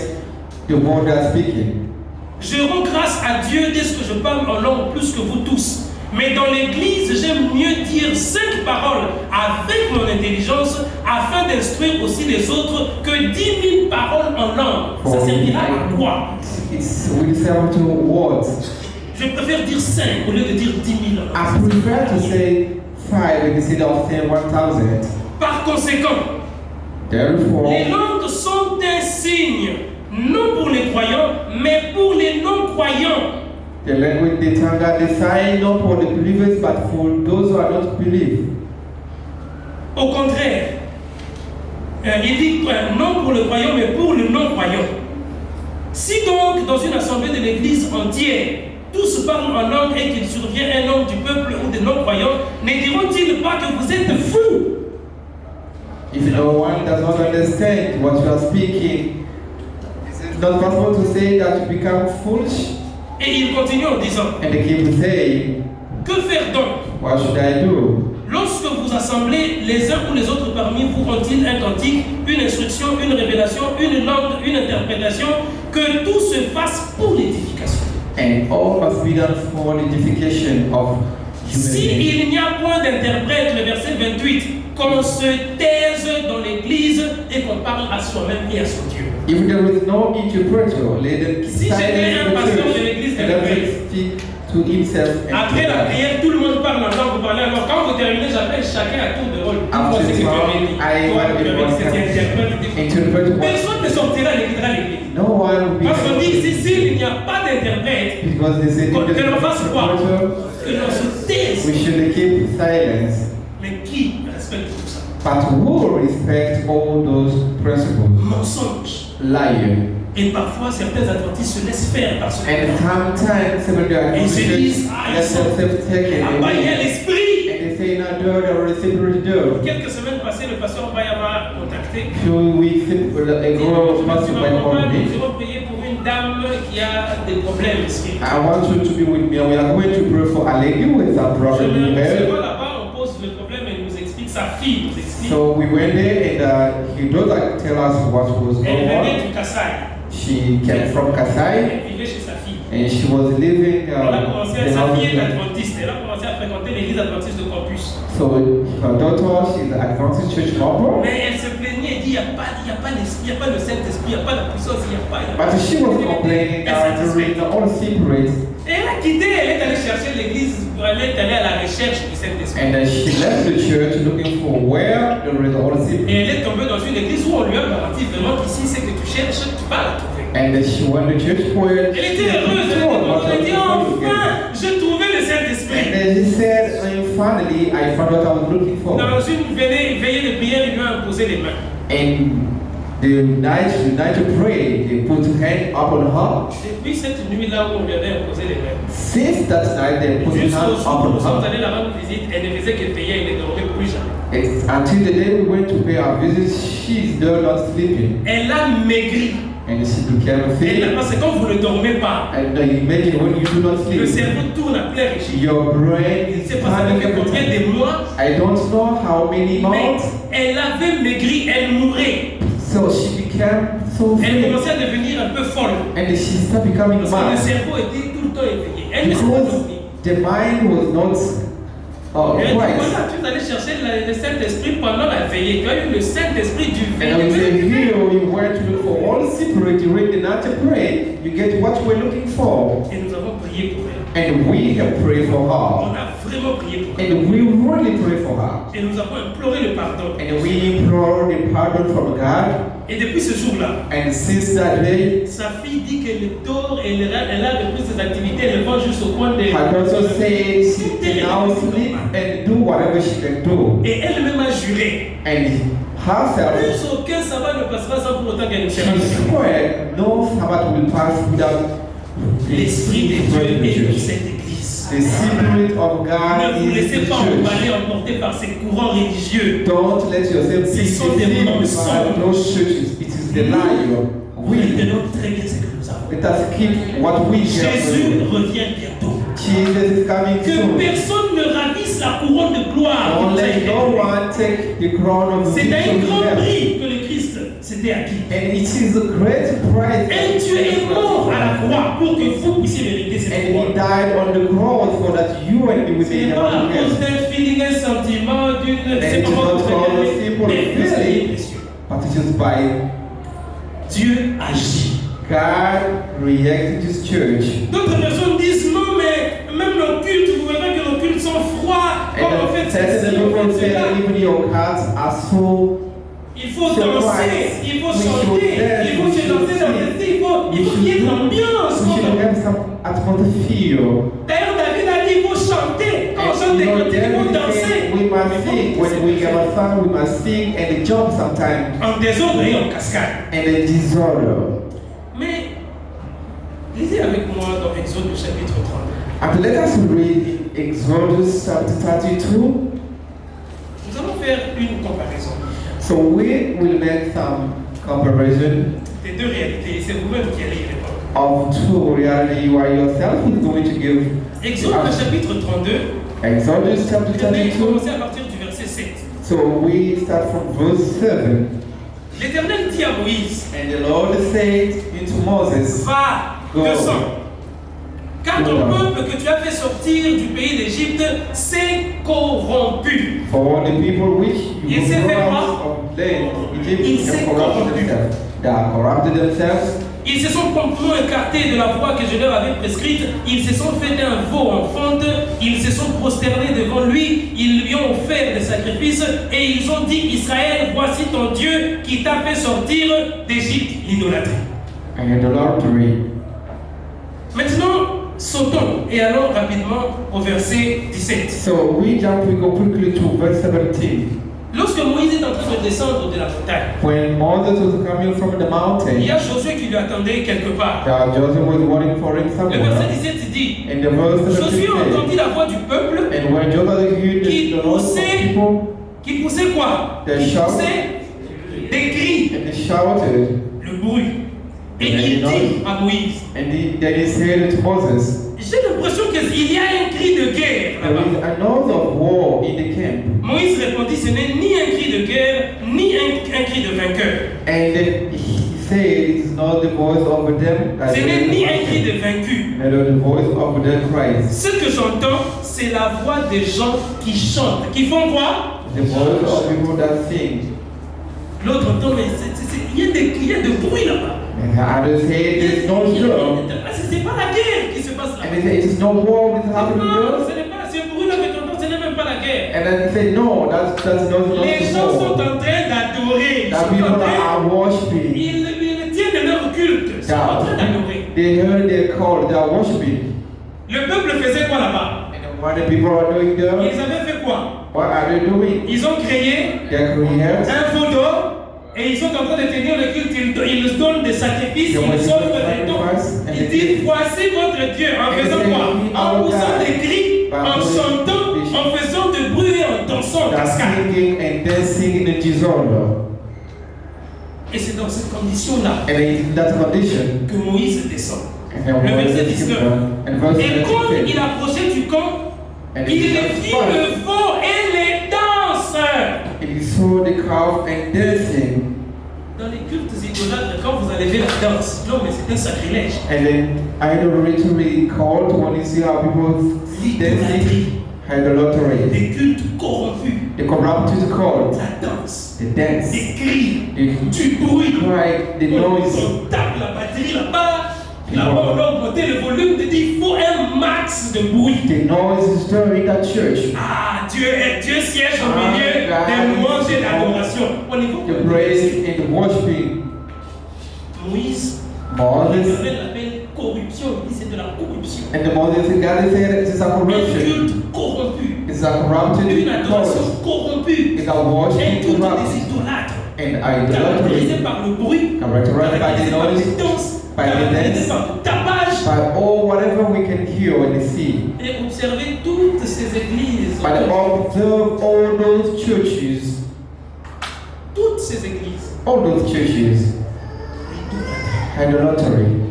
the word they're speaking. Je rends grâce à Dieu dès que je parle en langue plus que vous tous. Mais dans l'église, j'aime mieux dire 5 paroles avec mon intelligence afin d'instruire aussi les autres que 10 000 paroles en langue. Ça servira à quoi? It's with several words. Je préfère dire 5 au lieu de dire 10 000. I prefer to say 5 instead of saying 1,000. Par conséquent, Therefore, les langues sont un signe, non pour les croyants, mais pour les non-croyants. the language, the tongue are the sign not for the believers but for those who are not believe. Au contraire, il dit non pour le croyant, mais pour le non-croyant. Si donc dans une assemblée de l'église entière, tous parlent en langue et qu'il survient un homme du peuple ou des non-croyants, ne diront-ils pas que vous êtes fous? If no one does not understand what you are speaking, is it not possible to say that you become foolish? Et il continue en disant, And they keep saying, que faire donc? what should I do? Lorsque vous assemblez, les uns ou les autres parmi vous ont-ils un cantique, une instruction, une révélation, une langue, une interprétation, que tout se fasse pour l'édification. And all must be done for the edification of human beings. S'il n'y a point d'interprète, le verset 28, qu'on se taise dans l'église et qu'on parle à soi-même et à son Dieu. If there is no interpreter, let them keep Si j'étais un silence in the pasteur de church l'église de and let l'éveil, them speak to himself. après la prière, tout le monde parle en langue, vous parlez en langue. Quand vous terminez, j'appelle chacun à tour de rôle. Dis-moi ce que tu avais dit. Toi, tu avais dit, c'était interprète. Personne ne sortira et quittera l'église. No one will be Parce qu'on dit ici, s'il n'y a pas d'interprète, because they say que l'on fasse quoi? interpreter, Que l'on se taise. we should keep silence. Mais qui respecte tout ça? But who respect all those principles? Mensonge. Liar. Et parfois, certains adventistes se laissent faire par ce And sometimes when they are Et ils se disent, let ils sont themselves taken là-bas, il y a away. l'esprit. And they say not dirt or the spirit dirt. Quelques semaines passées, le pasteur Baya m'a contacté. Few weeks ago, a girl passed by on me. Nous allons prier pour une dame qui a des problèmes spirituels. I want you to be with me. We are going to pray for a lady with a problem in Je her. vois là-bas, on pose le problème et il nous explique, sa fille nous explique. So we went there and he doesn't tell us what was Elle going venait on. du Kassai. She came from Kasai Elle vivait chez sa fille. and she was living Elle a commencé, the sa fille est house. adventiste. Elle a commencé à fréquenter l'église adventiste de campus. So her daughter, she's an Adventist church member. Mais elle se plaignait et dit, il n'y a pas l'esprit, il n'y a pas le Saint-Esprit, il n'y a pas la puissance, il n'y a pas. But she was complaining that there is no secret. Elle a quitté, elle est allée chercher l'église, elle est allée à la recherche du Saint-Esprit. And she left the church looking for where there is all secret. Et elle est tombée dans une église où on lui a garanti vraiment qu'ici, c'est que tu cherches, tu vas la trouver. And she went to church where Elle était heureuse, elle était contente, elle a dit, enfin, j'ai trouvé le Saint-Esprit. And then she said, finally, I found what I was looking for. Dans une veillée de prière, il lui a imposé les mains. And the night to pray, they put hand upon her. Depuis cette nuit-là où on lui avait imposé les mains, Since that night, they put jusqu'au hand jour où nous sommes upon her. allés la rendre visite, elle ne faisait que veiller, elle ne dormait plus jamais. It's until the day we went to pay our visit, she's there not sleeping. Elle a maigri. And she became thin. Parce que quand vous ne dormez pas, And imagine when you do not le sleep, cerveau tourne à plein régime. your brain Je ne is sais pas ça turning fait every combien time. de mois, I don't know how many mais months. elle avait maigri, elle mourait. So she became so Elle thin. commençait à devenir un peu folle. And she started becoming Parce que le mad. cerveau était tout le temps éveillé. Elle ne s'est pas Because dormie. the mind was not of Et Christ. voilà, tu es allé chercher le Saint-Esprit pendant la veillée. Tu as eu le Saint-Esprit du And we say veillée. here you went to look for all secret during the night to pray. You get what you were looking for. Et nous avons prié pour elle. And we have prayed for On her. a vraiment prié pour elle. And we really pray for her. Et nous avons imploré le pardon. And we implore the pardon from God. Et depuis ce jour-là, And since that day, sa fille dit qu'elle dort et elle a repris ses activités. Elle va jusqu'au coin des. had also said she can now sleep and do whatever she can do. Et elle-même a juré. And herself, Plus aucun sabbat ne passera sans pour autant qu'elle ne she sera pas. swear no Sabbath will pass without L'Esprit de Dieu est dans church. cette église. The Spirit of God Ne vous is laissez in the pas emballer, church. emporter par ces courants religieux. Don't let yourself be Ce sont des deceived by mensonges. those churches. It is the lie. We Retenons très bien ce que nous avons. let us keep what we Jésus have. revient bientôt. Jesus is coming Que soon. personne ne ravisse la couronne de gloire. qui Don't nous a let été no donnée. one take the crown of C'est à un victory grand from them. prix que le Christ s'était acquis. And it is a great price. Et Dieu est mort à la croix pour que vous puissiez mériter cette And he couronne. died on the cross so that you and me will Ce be n'est able pas à to cause get. d'un feeling, un sentiment, d'une. And C'est it is comment not vous called a allez simple mais vous êtes feeling, précieux. but it is by Dieu agit. God reacted to his church. D'autres personnes disent non, mais même nos cultes, vous verrez que nos cultes sont froids. Comme on fait And certain ceci, on people fait say cela. that even your cards are so. Il faut danser, il faut chanter, il faut se lancer dans le style, il faut qu'il y ait de l'ambiance. We should have some atmosphere. D'ailleurs, David a dit il faut chanter. Quand on And chante des you know, cantiques, il faut danser. we must sing. When we have a song, we must sing and jump sometimes. En désordre et en cascade. And a disorder. Mais, lisez avec moi dans Exode chapitre 30. And let us read Exodus chapter 32. Nous allons faire une comparaison So we will make some comparison des deux réalités. C'est vous-même qui allez y répondre. of two reality you are yourself is going to give. Exode chapitre 32. Exodus chapter Je vais 32. commencer à partir du verset 7. So we start from verse 7. L'Éternel dit à Moïse, And the Lord said unto Moses, va, Go. descends. Car ton Go. peuple que tu as fait sortir du pays d'Égypte s'est corrompu. for the people which you Il s'est fait brought quoi? out of land, Egypt, Il have s'est corrupted corrompu. themselves. They have corrupted themselves. Ils se sont complètement écartés de la voie que je leur avais prescrite. Ils se sont fait un veau en fonte. Ils se sont prosternés devant lui. Ils lui ont offert des sacrifices. Et ils ont dit, Israël, voici ton Dieu qui t'a fait sortir d'Égypte, l'idolâtrie. And adultery. Maintenant, sautons et allons rapidement au verset 17. So we go quickly to verse 17. Lorsque Moïse est en train de descendre de la montagne, When Moses was coming from the il mountain, y a Josué qui lui attendait quelque part. Joseph was waiting for him Le verset somewhere. 17 dit, And the verse 17 Josué says, entendit la voix du peuple and when Joseph heard Qui the noise of poussait- people, qui poussait quoi? Des Qui chants. poussait des cris, and they shouted, le bruit. Et il dit à Moïse, and then he said to Moses, j'ai l'impression qu'il y a un cri de guerre there is là-bas. a noise of war in the camp. Moïse répondit, ce n'est ni un cri de guerre, ni un cri de vainqueur. And he said, it is not the voice of them, Ce n'est ni un cri de vaincu. neither the voice of their cries. Ce que j'entends, c'est la voix des gens qui chantent. Qui font quoi? The voice of people that sing. L'autre entend, mais il y a de bruit là-bas. And the others say, there's no drum. C'est pas la guerre qui se passe là. And they say, it is no war that is happening Non, here. ce n'est pas ce bruit-là que tu entends, ce n'est même pas la guerre. And then they say, no, that's not Les gens sont the en war. train d'adorer. Ils That sont en people train. are worshiping. Ils tiennent de leur culte. Ils sont en train d'adorer. They heard their call, they are worshiping. Le peuple faisait quoi là-bas? And what the people are doing there? Ils avaient fait quoi? What are they doing? Ils ont créé They create. un veau d'or et ils sont en train de tenir le culte. Ils donnent des sacrifices, ils offrent des dons. Ils disent voici votre Dieu en faisant quoi? En poussant des cris, en chantant, en faisant de bruit et en dansant en They are cascade. singing and dancing in the disorder. Et c'est dans cette condition-là And in that condition, que Moïse descend. and then Le what verset is 19. and verse Et quand 19 il approchait du camp, and il he vit le veau et les danses. and he saw the calf and dancing. Dans les cultes idolâtres, quand vous allez voir la danse, non mais c'est un sacrilège. And then idolatry called when you see how people dancing. idolatry, des cultes corrompus, the corrupted cult, la danse, the dance, des cris, the du bruit. cry, the noise. On tape la batterie là-bas. Là-bas, on a augmenté le volume. Il faut un max de bruit. The noise is still in that church. Ah, Dieu siège au milieu des louanges et d'adoration. Au niveau The praise and the worshiping. Moïse, Moses, il l'appelle corruption. Il dit c'est de la corruption. and the Moses, God said it is a Un corruption. culte corrompu. It's a corrupted Une adoration cult. corrompue. It's a Un worship culte corrupt. des idolâtres. And Caractérisé idolatry, par le bruit. characterized by the Caractérisé par noise, les danses. by the Caractérisé dance, par le tapage. by all whatever we can hear and see. Et observez toutes ces églises. But observe all those churches, Toutes ces églises. all those churches, idolatry.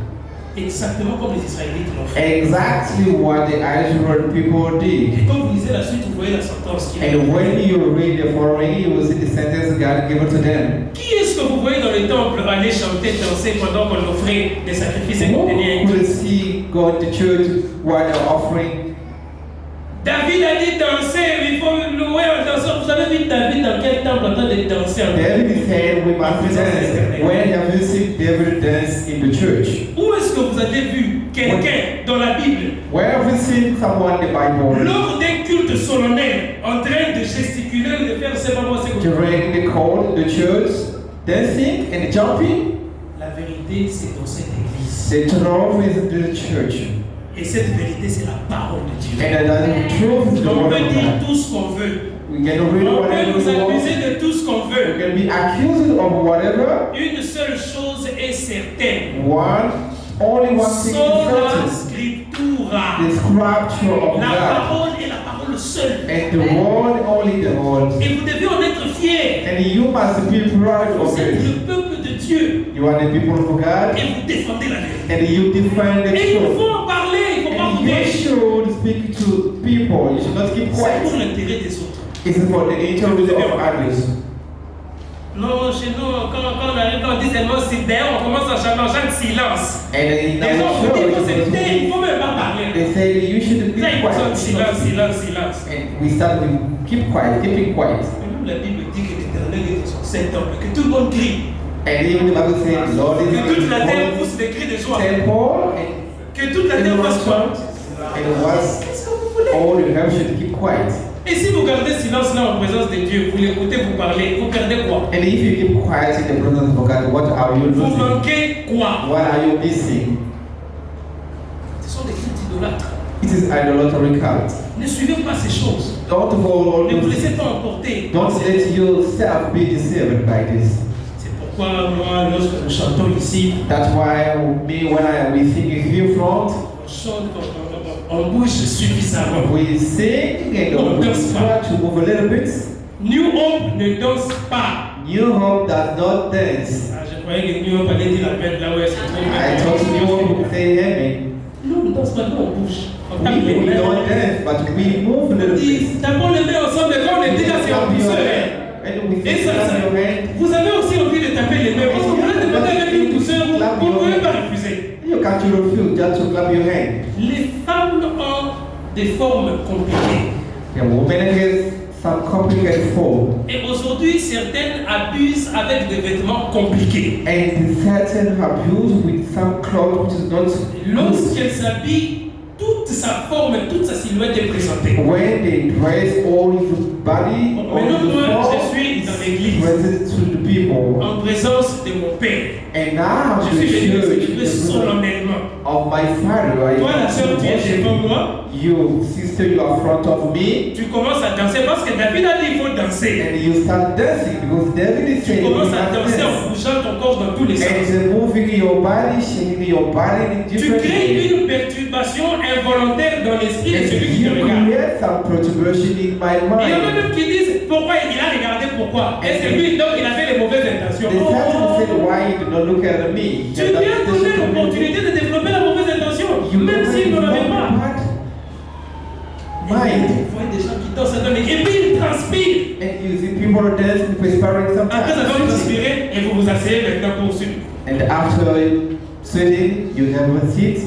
Exactement comme les Israélites l'ont fait. Exactly what the Israel people Et did. quand vous lisez la suite, vous voyez la sentence qui est. And when you read the following, you will see the sentence God gave to them. Qui est-ce que vous voyez dans le temple aller chanter, danser pendant qu'on offrait des sacrifices et qu'on donnait Who will see go to church while they're offering? David a dit danser, il faut louer un danseur. Vous avez vu David dans quel temple en train de danser en David said we must dance. When have you seen David dance in the church? Où est-ce que vous avez vu quelqu'un dans la Bible, Where have you seen someone in the Bible lors d'un culte solennel, en train de gesticuler ou de faire ce moment, c'est comme during the call in the church, dancing and jumping? la vérité, c'est dans cette église. The truth is in the church. Et cette vérité, c'est la parole de Dieu. And the truth is the On word peut of dire God. tout ce qu'on veut. We can read On peut whatever nous we want. accuser de tout ce qu'on We veut. can be accused of whatever. Une seule chose est certaine. Only one thing is Sola certain. scriptura. The scripture of La God. parole est la parole seule. And the word, only the word. Et vous devez en être fiers. And you must be proud Vous of êtes it. le peuple de Dieu. You are the people of God. Et vous défendez la vérité. And you defend the Et il truth. faut en parler, il ne faut pas And vous you taire. should speak to people. You should not keep C'est pour quiet. l'intérêt des autres. It's for the interest of others. Non, chez nous, quand on arrive, on dit seulement si d'ailleurs on commence à chanter, on chante silence. And in Les gens vous disent, il faut se taire, il ne our faut même pas parler. church, they say you should Là, keep il faut chanter silence, quiet. silence, silence. And we start with keep quiet, keeping quiet. Et même la Bible dit que l'Éternel est dans son saint temple, que tout le monde crie. And even the Bible says, Lord is Que toute la terre in pousse des cris de joie. temple, Que toute la and terre everyone fasse quoi? shout, and was Qu'est-ce que vous voulez? all the earth should keep quiet. Et si vous gardez silence là en présence de Dieu, vous l'écoutez, vous parlez, vous perdez quoi? And if you keep quiet in the presence of God, what are you Vous losing? manquez quoi? What are you missing? Ce sont des cultes idolâtres. It is idolatry cult. Ne suivez pas ces choses. Don't follow Ne vous this. laissez pas emporter. Don't let yourself be deceived by this. C'est pourquoi moi, lorsque nous chantons ici, That's why me, when we sing here front, on chante, on bouge suffisamment. we sing and we try to move a little bit. New Hope ne danse pas. New Hope does not dance. Ah, je croyais que New Hope allait dire la peine là où elle se trouve. I thought New Hope would say amen. Nous, on ne danse pas, nous, on bouge. On tape les We mains. don't dance, but we move a On little dit, bit. tapons les mains ensemble, et quand on est déjà, c'est en Clap your douceur. hand. And we Et say, ça, clap your hand. vous avez aussi envie de taper les mains. Parce que vous voulez demander avec une douceur, vous ne pouvez pas refuser. You can't refuse just to clap your hand. Les femmes ont des formes compliquées. The woman has some complicated form. Et aujourd'hui, certaines abusent avec des vêtements compliqués. And certain abuse with some clothes which is not good. Lorsqu'elle s'habille, toute sa forme, toute sa silhouette est présentée. When they dress all his body, all Maintenant, his moi, form, je suis dans l'église, present to the people. en présence de mon père. And now Je the suis venu church célébrer is solennellement. of my father. Toi, la sœur, tu es devant moi. You, sister, you are in front of me. Tu commences à danser parce que David a dit il faut danser. And you start dancing because David is Tu saying you commences à must danser en dance. bougeant ton corps dans tous les sens. And moving your body, shaking your body in Tu different crées ways. une perturbation involontaire dans l'esprit de And celui qui te you regarde. create some perturbation in my Il y en a mind. même qui disent pourquoi il a regardé pourquoi. Est-ce que lui donc il avait les mauvaises intentions? The Satan Oh, said, why you do not look at me? tu lui as donné l'opportunité de développer la mauvaise intention, même s'il n'en avait pas. Et vous voyez des gens qui dansent à donner et puis ils transpirent. And you see people dancing, perspiring Après avoir sometimes. transpiré, et vous vous asseyez maintenant pour suivre. And after sitting, you have a seat.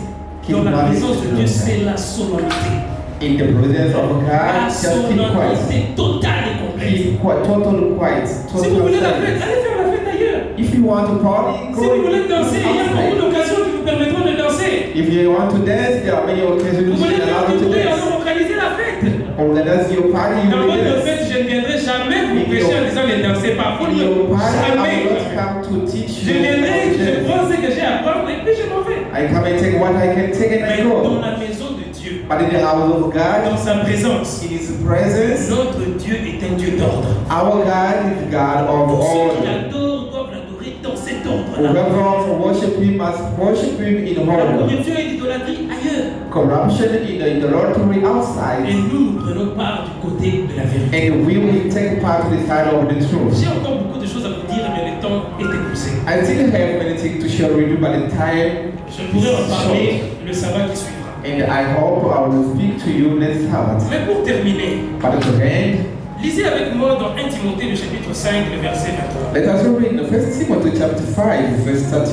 Keep Dans la body présence de Dieu, still. c'est la solennité. In the presence of God, À just son keep quiet. autorité totale et complète. Keep quiet, total quiet, Si vous total voulez la fête, silence. allez faire la fête ailleurs. If you want to party, Si vous voulez danser, il y a beaucoup outside. d'occasions qui vous permettront de danser. If you want to dance, there are many occasions Vous voulez that faire allow you du to bruit, dance. alors organisez la fête. Organize your party, you Dans will votre dance. fête, je ne viendrai jamais vous prêcher en disant ne dansez pas. Vous In ne your party, I jamais. will not come to teach Je you. viendrai, how to je dance. prends ce que j'ai à prendre et puis je m'en vais. I come and take what I can take and Mais I dans go. la maison de Dieu, But in the house of dans God, sa présence, in His presence, notre Dieu est un Dieu d'ordre. our God is God of Pour ceux qui order. l'adorent doivent l'adorer dans cet ordre-là. Whoever worship Him must worship Him in La order. corruption et l'idolâtrie ailleurs. Corruption in the idolatry Et outside, nous prenons part du côté de la vérité. and we will take part to the side of the truth. J'ai encore beaucoup de choses à vous dire, mais le temps est épuisé. I still have many things to share with you, but the time Je pourrais en is parler short. le sabbat qui suivra. And I hope I will speak to you next Sabbath. Mais pour terminer, But to end, lisez avec moi dans 1 Timothée, le chapitre 5, le verset 23. let us read the 1 Timothy chapter 5, verse 30.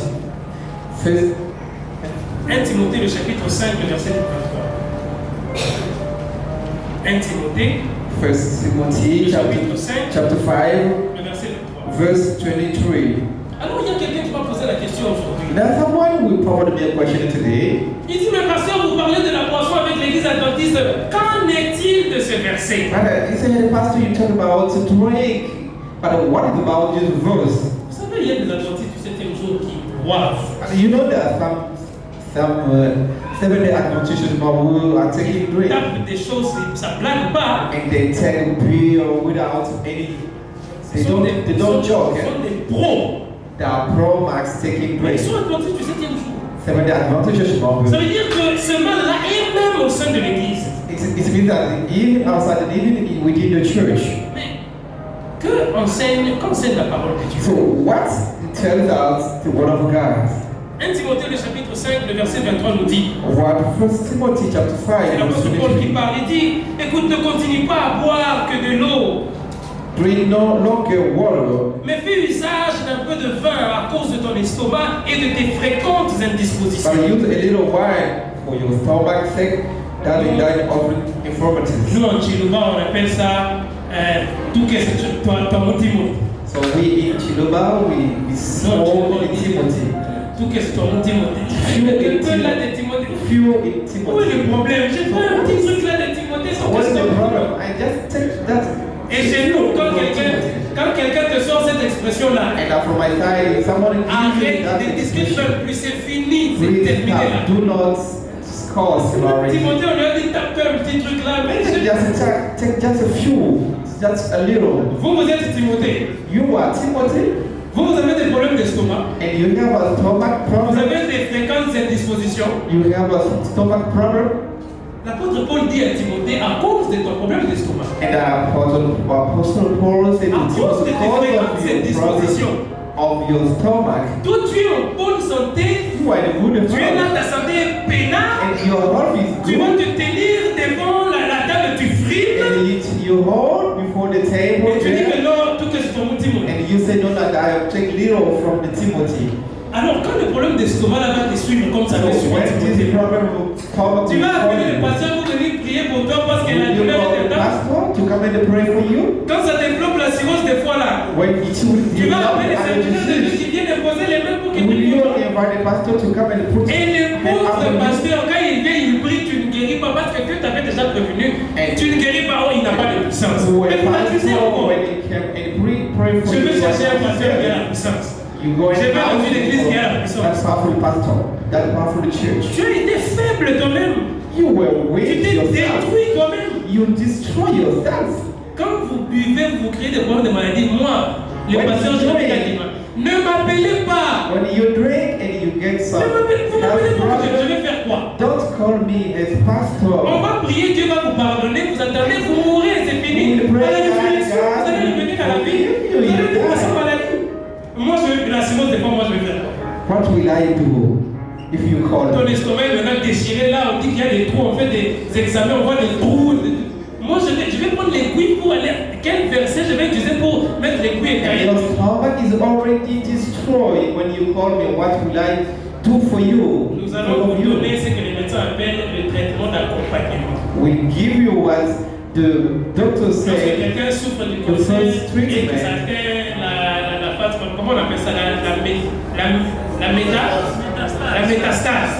First, 1 Timothée, le chapitre 5, le verset 23. 1 Timothée, 1 Timothy le chapitre 5, chapter 5, le verset 23. verse 23. Alors il y a quelqu'un qui m'a posé la question aujourd'hui. Now someone will probably be a question today. Il dit, mais pasteur, vous parlez de la boisson avec l'église adventiste. Qu'en est-il de ce verset? He said, Pastor, you talk about to drink, but what is about this verse? Vous savez, il y a des adventistes du 7e jour qui boivent. And you know there are some Seventh-day Adventists who are taking drink, Tapent des choses, ça blague pas. and they take beer without any. They don't joke. Ce sont des pros. They are pro-max taking Mais ils drink. sont adventistes du 7e jour. Seventh-day Adventists Ça veut dire que ce mal-là est même au sein de l'église. It means that even outside and even within the church. Mais qu'enseigne la parole de Dieu? So what tells us the word of God? 1 Timothée, le chapitre 5, le verset 23 nous dit, What 1 Timothy chapter 5 c'est l'apôtre verse Paul qui 23. parle, il dit, écoute, ne continue pas à boire que de l'eau, Drink no longer water, mais fais usage d'un peu de vin à cause de ton estomac et de tes fréquentes indispositions. but use a little wine for your stomach's sake, that is that of infirmities. Nous, en Chiluba, on appelle ça tout que c'est ton motimo. So we in Chiluba, we smoke in Timothy. Tout que c'est ton motimo. Un peu là de Timothée. Few in Où est Timothy. le problème? J'ai pas un petit truc là de Timothée. So what's the problem? I just take that. Et chez nous, quand quelqu'un te sort cette expression-là, And from my side, if someone gives me that arrête de discuter, expression, plus c'est fini, c'est please terminé là. stop. Do not discuss about it. Timothée, on lui a dit tape un petit truc là, mais Take just a few, just a little. vous êtes Timothée. You are Timothy, Vous avez des problèmes d'estomac. and you have a stomach Vous problem. avez des fréquentes indispositions. You have a stomach problem, L'apôtre Paul dit à Timothée, à cause de ton problème d'estomac, and Apostle Paul said à to cause de Timothy, tes fréquentes because indispositions, of your stomach, toi tu es en bonne santé, you are in good tu es là, health, ta santé est peinard, and your health is tu vas good, te tenir devant la table du frime, and you hold before the table, et tu dis que there, non, tout que c'est ton Timothée. and you say, no, that I take little from the Timothy. Alors quand le problème d'estomac là va te suivre comme ça So va suivre when Timothée, this problem will come tu vas appeler le before patient pour venir prier pour toi parce que la you, douleur est your dedans. pastor to come and pray for you. Quand ça développe la cirrhose des fois là, When it will tu vas appeler les develop serviteurs de Dieu disease, qui viennent imposer les mains pour que tu will you pries. invite the pastor to come and put Et le hand pauvre upon you? pasteur, quand il vient, il prie, tu ne guéris pas parce que Dieu t'avait déjà prévenu. Et- Tu ne guéris pas, oh, il n'a pas de puissance. So Mais a vous l'accusez pastor, encore. when he came and pray for Je you, veux chercher un pasteur qui a la puissance. you go and Je vais ask dans une église qui a la for puissance. that powerful pastor, that powerful church. Tu as été faible toi-même. You were Tu weak t'es yourself. détruit toi-même. You destroy yourself. Quand vous buvez, vous créez des problèmes de maladie. Moi, les When patients, je you vais drink. ne m'appelez pas. When you drink and you get some Vous m'appelez health pas, je problem, vais faire quoi? don't call me as On pastor. va prier, Dieu va vous pardonner, vous attendez, vous mourrez, c'est fini. Vous allez revenir à la vie. Vous allez vivre sans maladie. Moi, la cirrhose des fois, moi, je vais faire quoi? What will I do if you call Ton me? estomac est maintenant déchiré, là, on dit qu'il y a des trous, on fait des examens, on voit des trous. Moi, je vais prendre l'aiguille pour aller. Quel verset je vais utiliser pour mettre l'aiguille et And cahier? your stomach is already destroyed when you call me. What will I do for you? Nous allons For vous you? donner ce que les médecins appellent le traitement d'accompagnement. will give you what the doctor Lorsque said. quelqu'un souffre du The cancer first et que treatment. ça atteint la phase, comment on appelle ça, la métastase.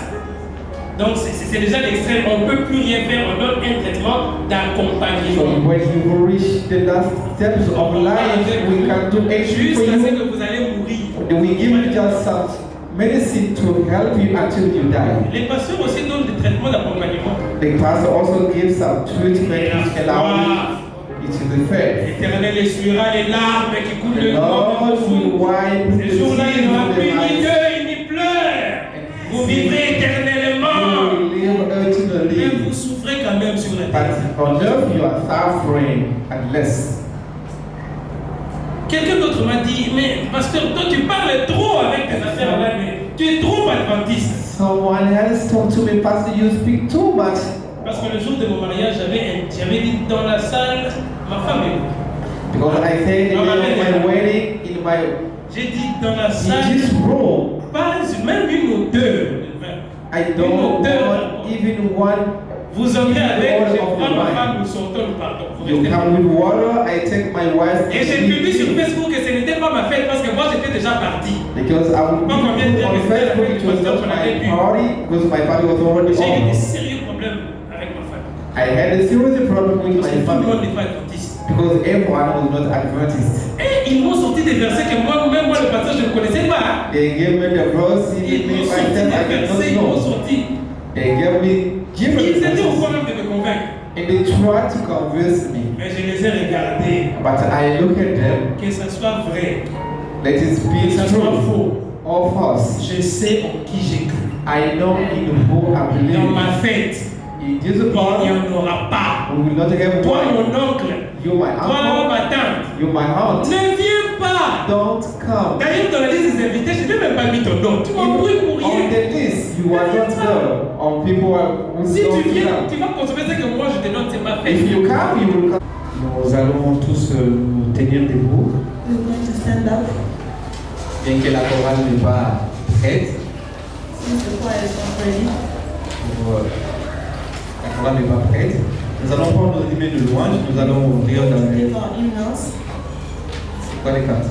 Donc c'est déjà l'extrême, on ne peut plus rien faire, on donne un traitement So d'accompagnement. when you reach the last steps of life, we can do anything for Jusqu'à ce you. que vous allez mourir. We give you just some medicine to help you until you die. Les patients aussi donnent des traitements d'accompagnement. The pastor also gives some treatment Et la which allow foi, you. It is the faith. l'Éternel essuiera les larmes qui coulent The de Lord will wipe the Ce jour-là, il n'y aura tears plus from ni the eyes. deuil ni pleurs. Vous vivrez éternellement. You will live Mais eternally. vous souffrez quand même sur la terre. But on earth you are suffering unless. Quelqu'un d'autre m'a dit, mais pasteur, toi tu parles trop avec tes affaires là, mais tu es trop adventiste. Someone else talked to me, Pastor, you speak too much. Parce que le jour de mon mariage, j'avais dit dans la salle, ma femme est où? Because I said the day of my wedding in J'ai dit dans la in salle, this room, pas même une odeur de vin. I don't want even one. Vous entrez avec, je prends ma femme, nous sortons, nous partons. Vous You restez là. come with water, I take my wife. Et j'ai publié sur Facebook que ce n'était pas ma fête parce que moi j'étais déjà parti. Because I would Quand on vient de dire on que c'était la Facebook, fête it du was pasteur, not on avait my pu. party, because my party was already J'ai eu des over. sérieux problèmes avec ma femme. I had a serious problem with Parce my que tout le monde family n'est pas adventiste. because everyone was not Adventist. Et ils m'ont sorti des versets que même moi le pasteur je ne connaissais pas. They gave me the verse, Ils even m'ont me sorti des myself, I did versets, ils not m'ont know. sorti. They gave me Ils different étaient au verses, point même de me convaincre. and they tried to convince me. Mais je les ai regardés. But I look at them, Que ça soit vrai, let it que be ça soit true faux. or false. Je sais en qui j'ai cru. I know in who I Dans believe. ma fête, In this il n'y part, en aura pas. we will not have Toi one. mon oncle, You my toi uncle, ma tante, you my aunt. ne viens pas. Don't come. D'ailleurs, dans la liste des invités, je n'ai même pas mis ton nom. Tu m'as pris pour On rien. the list, you are not there. On people who Si don't tu viens, come. tu vas consommer ce que moi je te donne, c'est ma If fête. you come, you will come. Nous allons tous nous tenir debout, We're going to stand up bien que la chorale n'est pas prête. since the choir is not ready. La chorale n'est pas prête. Nous allons prendre nos hymnes de louange. Nous allons ouvrir dans les. Take our hymnals C'est quoi les cartes?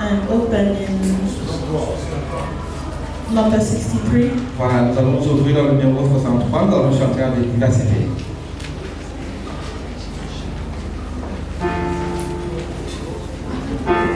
and open in number 63. Voilà, nous allons nous ouvrir dans le numéro 63. Nous allons chanter avec vivacité. Thank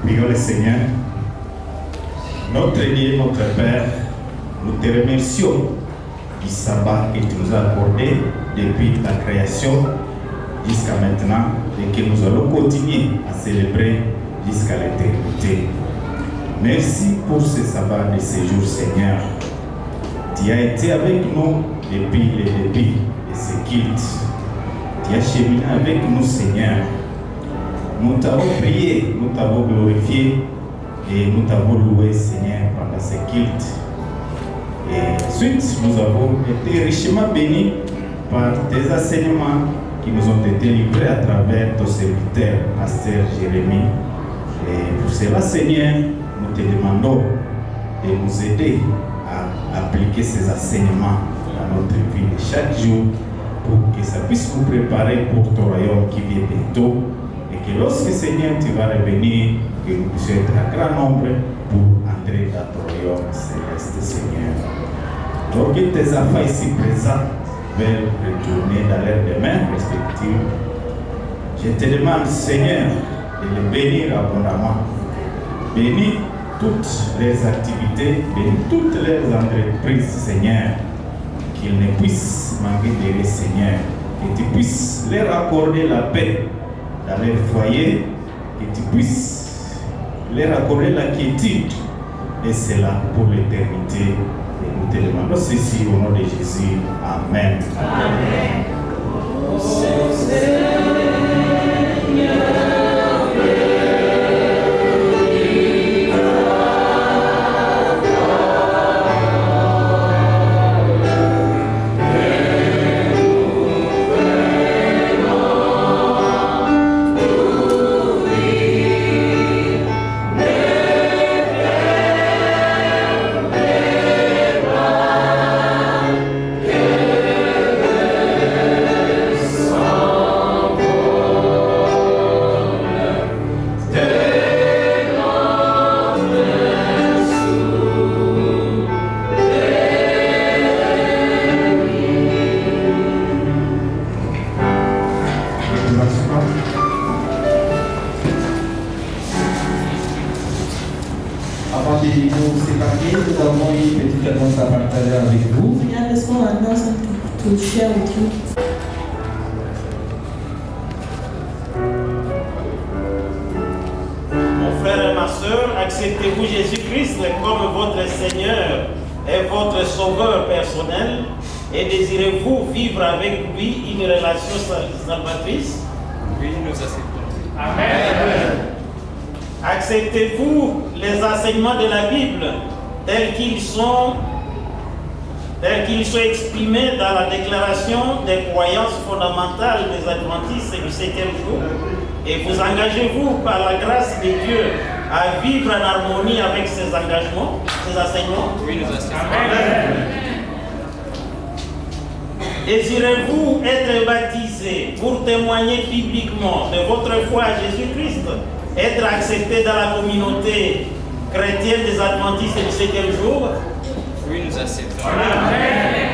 Prions le Seigneur. Notre Dieu, notre Père, nous te remercions du sabbat que tu nous as accordé depuis ta création jusqu'à maintenant et que nous allons continuer à célébrer jusqu'à l'éternité. Merci pour ce sabbat de ce jour, Seigneur. Tu as été avec nous depuis le début de ce culte. Tu as cheminé avec nous, Seigneur. Nous t'avons prié, nous t'avons glorifié et nous t'avons loué, Seigneur, pendant ce culte. Et ensuite, nous avons été richement bénis par tes enseignements qui nous ont été livrés à travers ton serviteur, Pasteur Jérémie. Et pour cela, Seigneur, nous te demandons de nous aider à appliquer ces enseignements dans notre vie de chaque jour pour que ça puisse nous préparer pour ton royaume qui vient bientôt et que lorsque, Seigneur, tu vas revenir, que nous puissions être un grand nombre pour entrer dans ton royaume céleste, Seigneur. Donc, tes enfants ici présents veulent retourner dans leurs demeures respectives. Je te demande, Seigneur, de les bénir abondamment. Bénis toutes les activités, bénis toutes les entreprises, Seigneur, qu'ils ne puissent manquer de Seigneur, que tu puisses leur accorder la paix dans leur foyer, que tu puisses leur accorder la quiétude, et cela pour l'éternité. Et nous te demandons ceci au nom de Jésus. Amen. Amen. Avant de nous séparer, nous avons une petite annonce à partager avec vous. We have a small announcement to share with you. Mon frère et ma soeur, acceptez-vous Jésus-Christ comme votre Seigneur et votre Sauveur personnel et désirez-vous vivre avec lui une relation salvatrice? Oui, nous acceptons. Amen. Acceptez-vous les enseignements de la Bible tels qu'ils sont exprimés dans la déclaration des croyances fondamentales des adventistes du 7e jour? Et vous engagez-vous par la grâce de Dieu à vivre en harmonie avec ces engagements, ces enseignements? Oui, nous acceptons. Amen. Désirez-vous être baptisé pour témoigner bibliquement de votre foi à Jésus-Christ, être accepté dans la communauté chrétienne des adventistes du 7e jour? Oui, nous acceptons. Amen.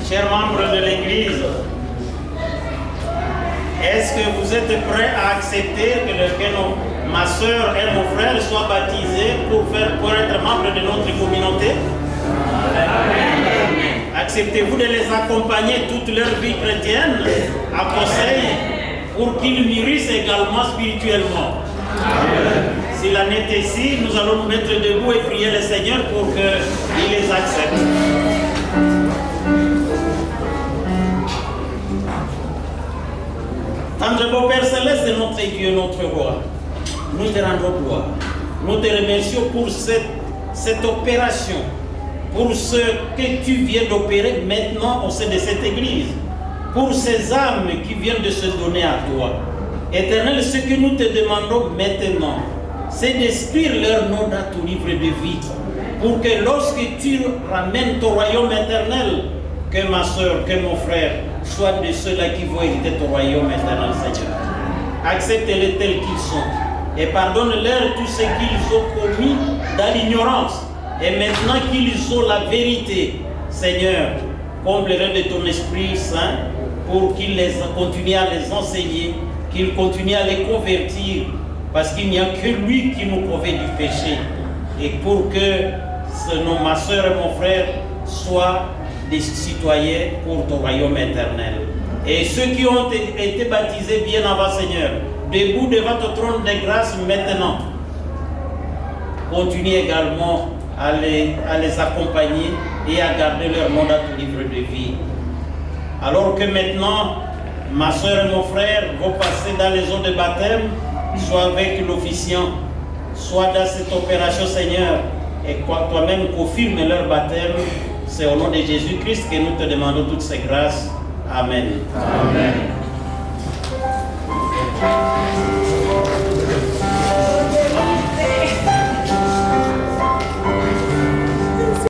Chers membres de l'Église, est-ce que vous êtes prêts à accepter que ma soeur et mon frère soient baptisés pour être membres de notre communauté? Amen. Acceptez-vous de les accompagner toute leur vie chrétienne à conseil pour qu'ils mûrissent également spirituellement? Amen. S'il en est ainsi, nous allons nous mettre debout et prier le Seigneur pour qu'il les accepte. Tendre beau Père Céleste, notre Dieu, notre Roi, nous te rendons gloire. Nous te remercions pour cette opération, pour ce que tu viens d'opérer maintenant au sein de cette Église, pour ces âmes qui viennent de se donner à toi. Éternel, ce que nous te demandons maintenant, c'est d'inscrire leur nom dans ton livre de vie, pour que lorsque tu ramènes ton royaume éternel, que ma soeur, que mon frère soient de ceux-là qui vont hériter ton royaume éternel, Seigneur. Accepte-les tels qu'ils sont et pardonne-leur tout ce qu'ils ont commis dans l'ignorance. Et maintenant qu'ils ont la vérité, Seigneur, comble-les de ton Esprit Saint pour qu'ils continuent à les enseigner, qu'ils continuent à les convertir Parce qu'il n'y a que lui qui nous provient du péché. Et pour que ma soeur et mon frère soient des citoyens pour ton royaume éternel. Et ceux qui ont été baptisés bien avant, Seigneur, debout devant ton trône de grâce maintenant, continue également à les accompagner et à garder leur nom dans ton livre de vie. Alors que maintenant, ma soeur et mon frère vont passer dans les eaux de baptême, soit avec l'officiant, soit dans cette opération, Seigneur, et toi-même confirme leur baptême. C'est au nom de Jésus-Christ que nous te demandons toutes ces grâces. Amen. Amen.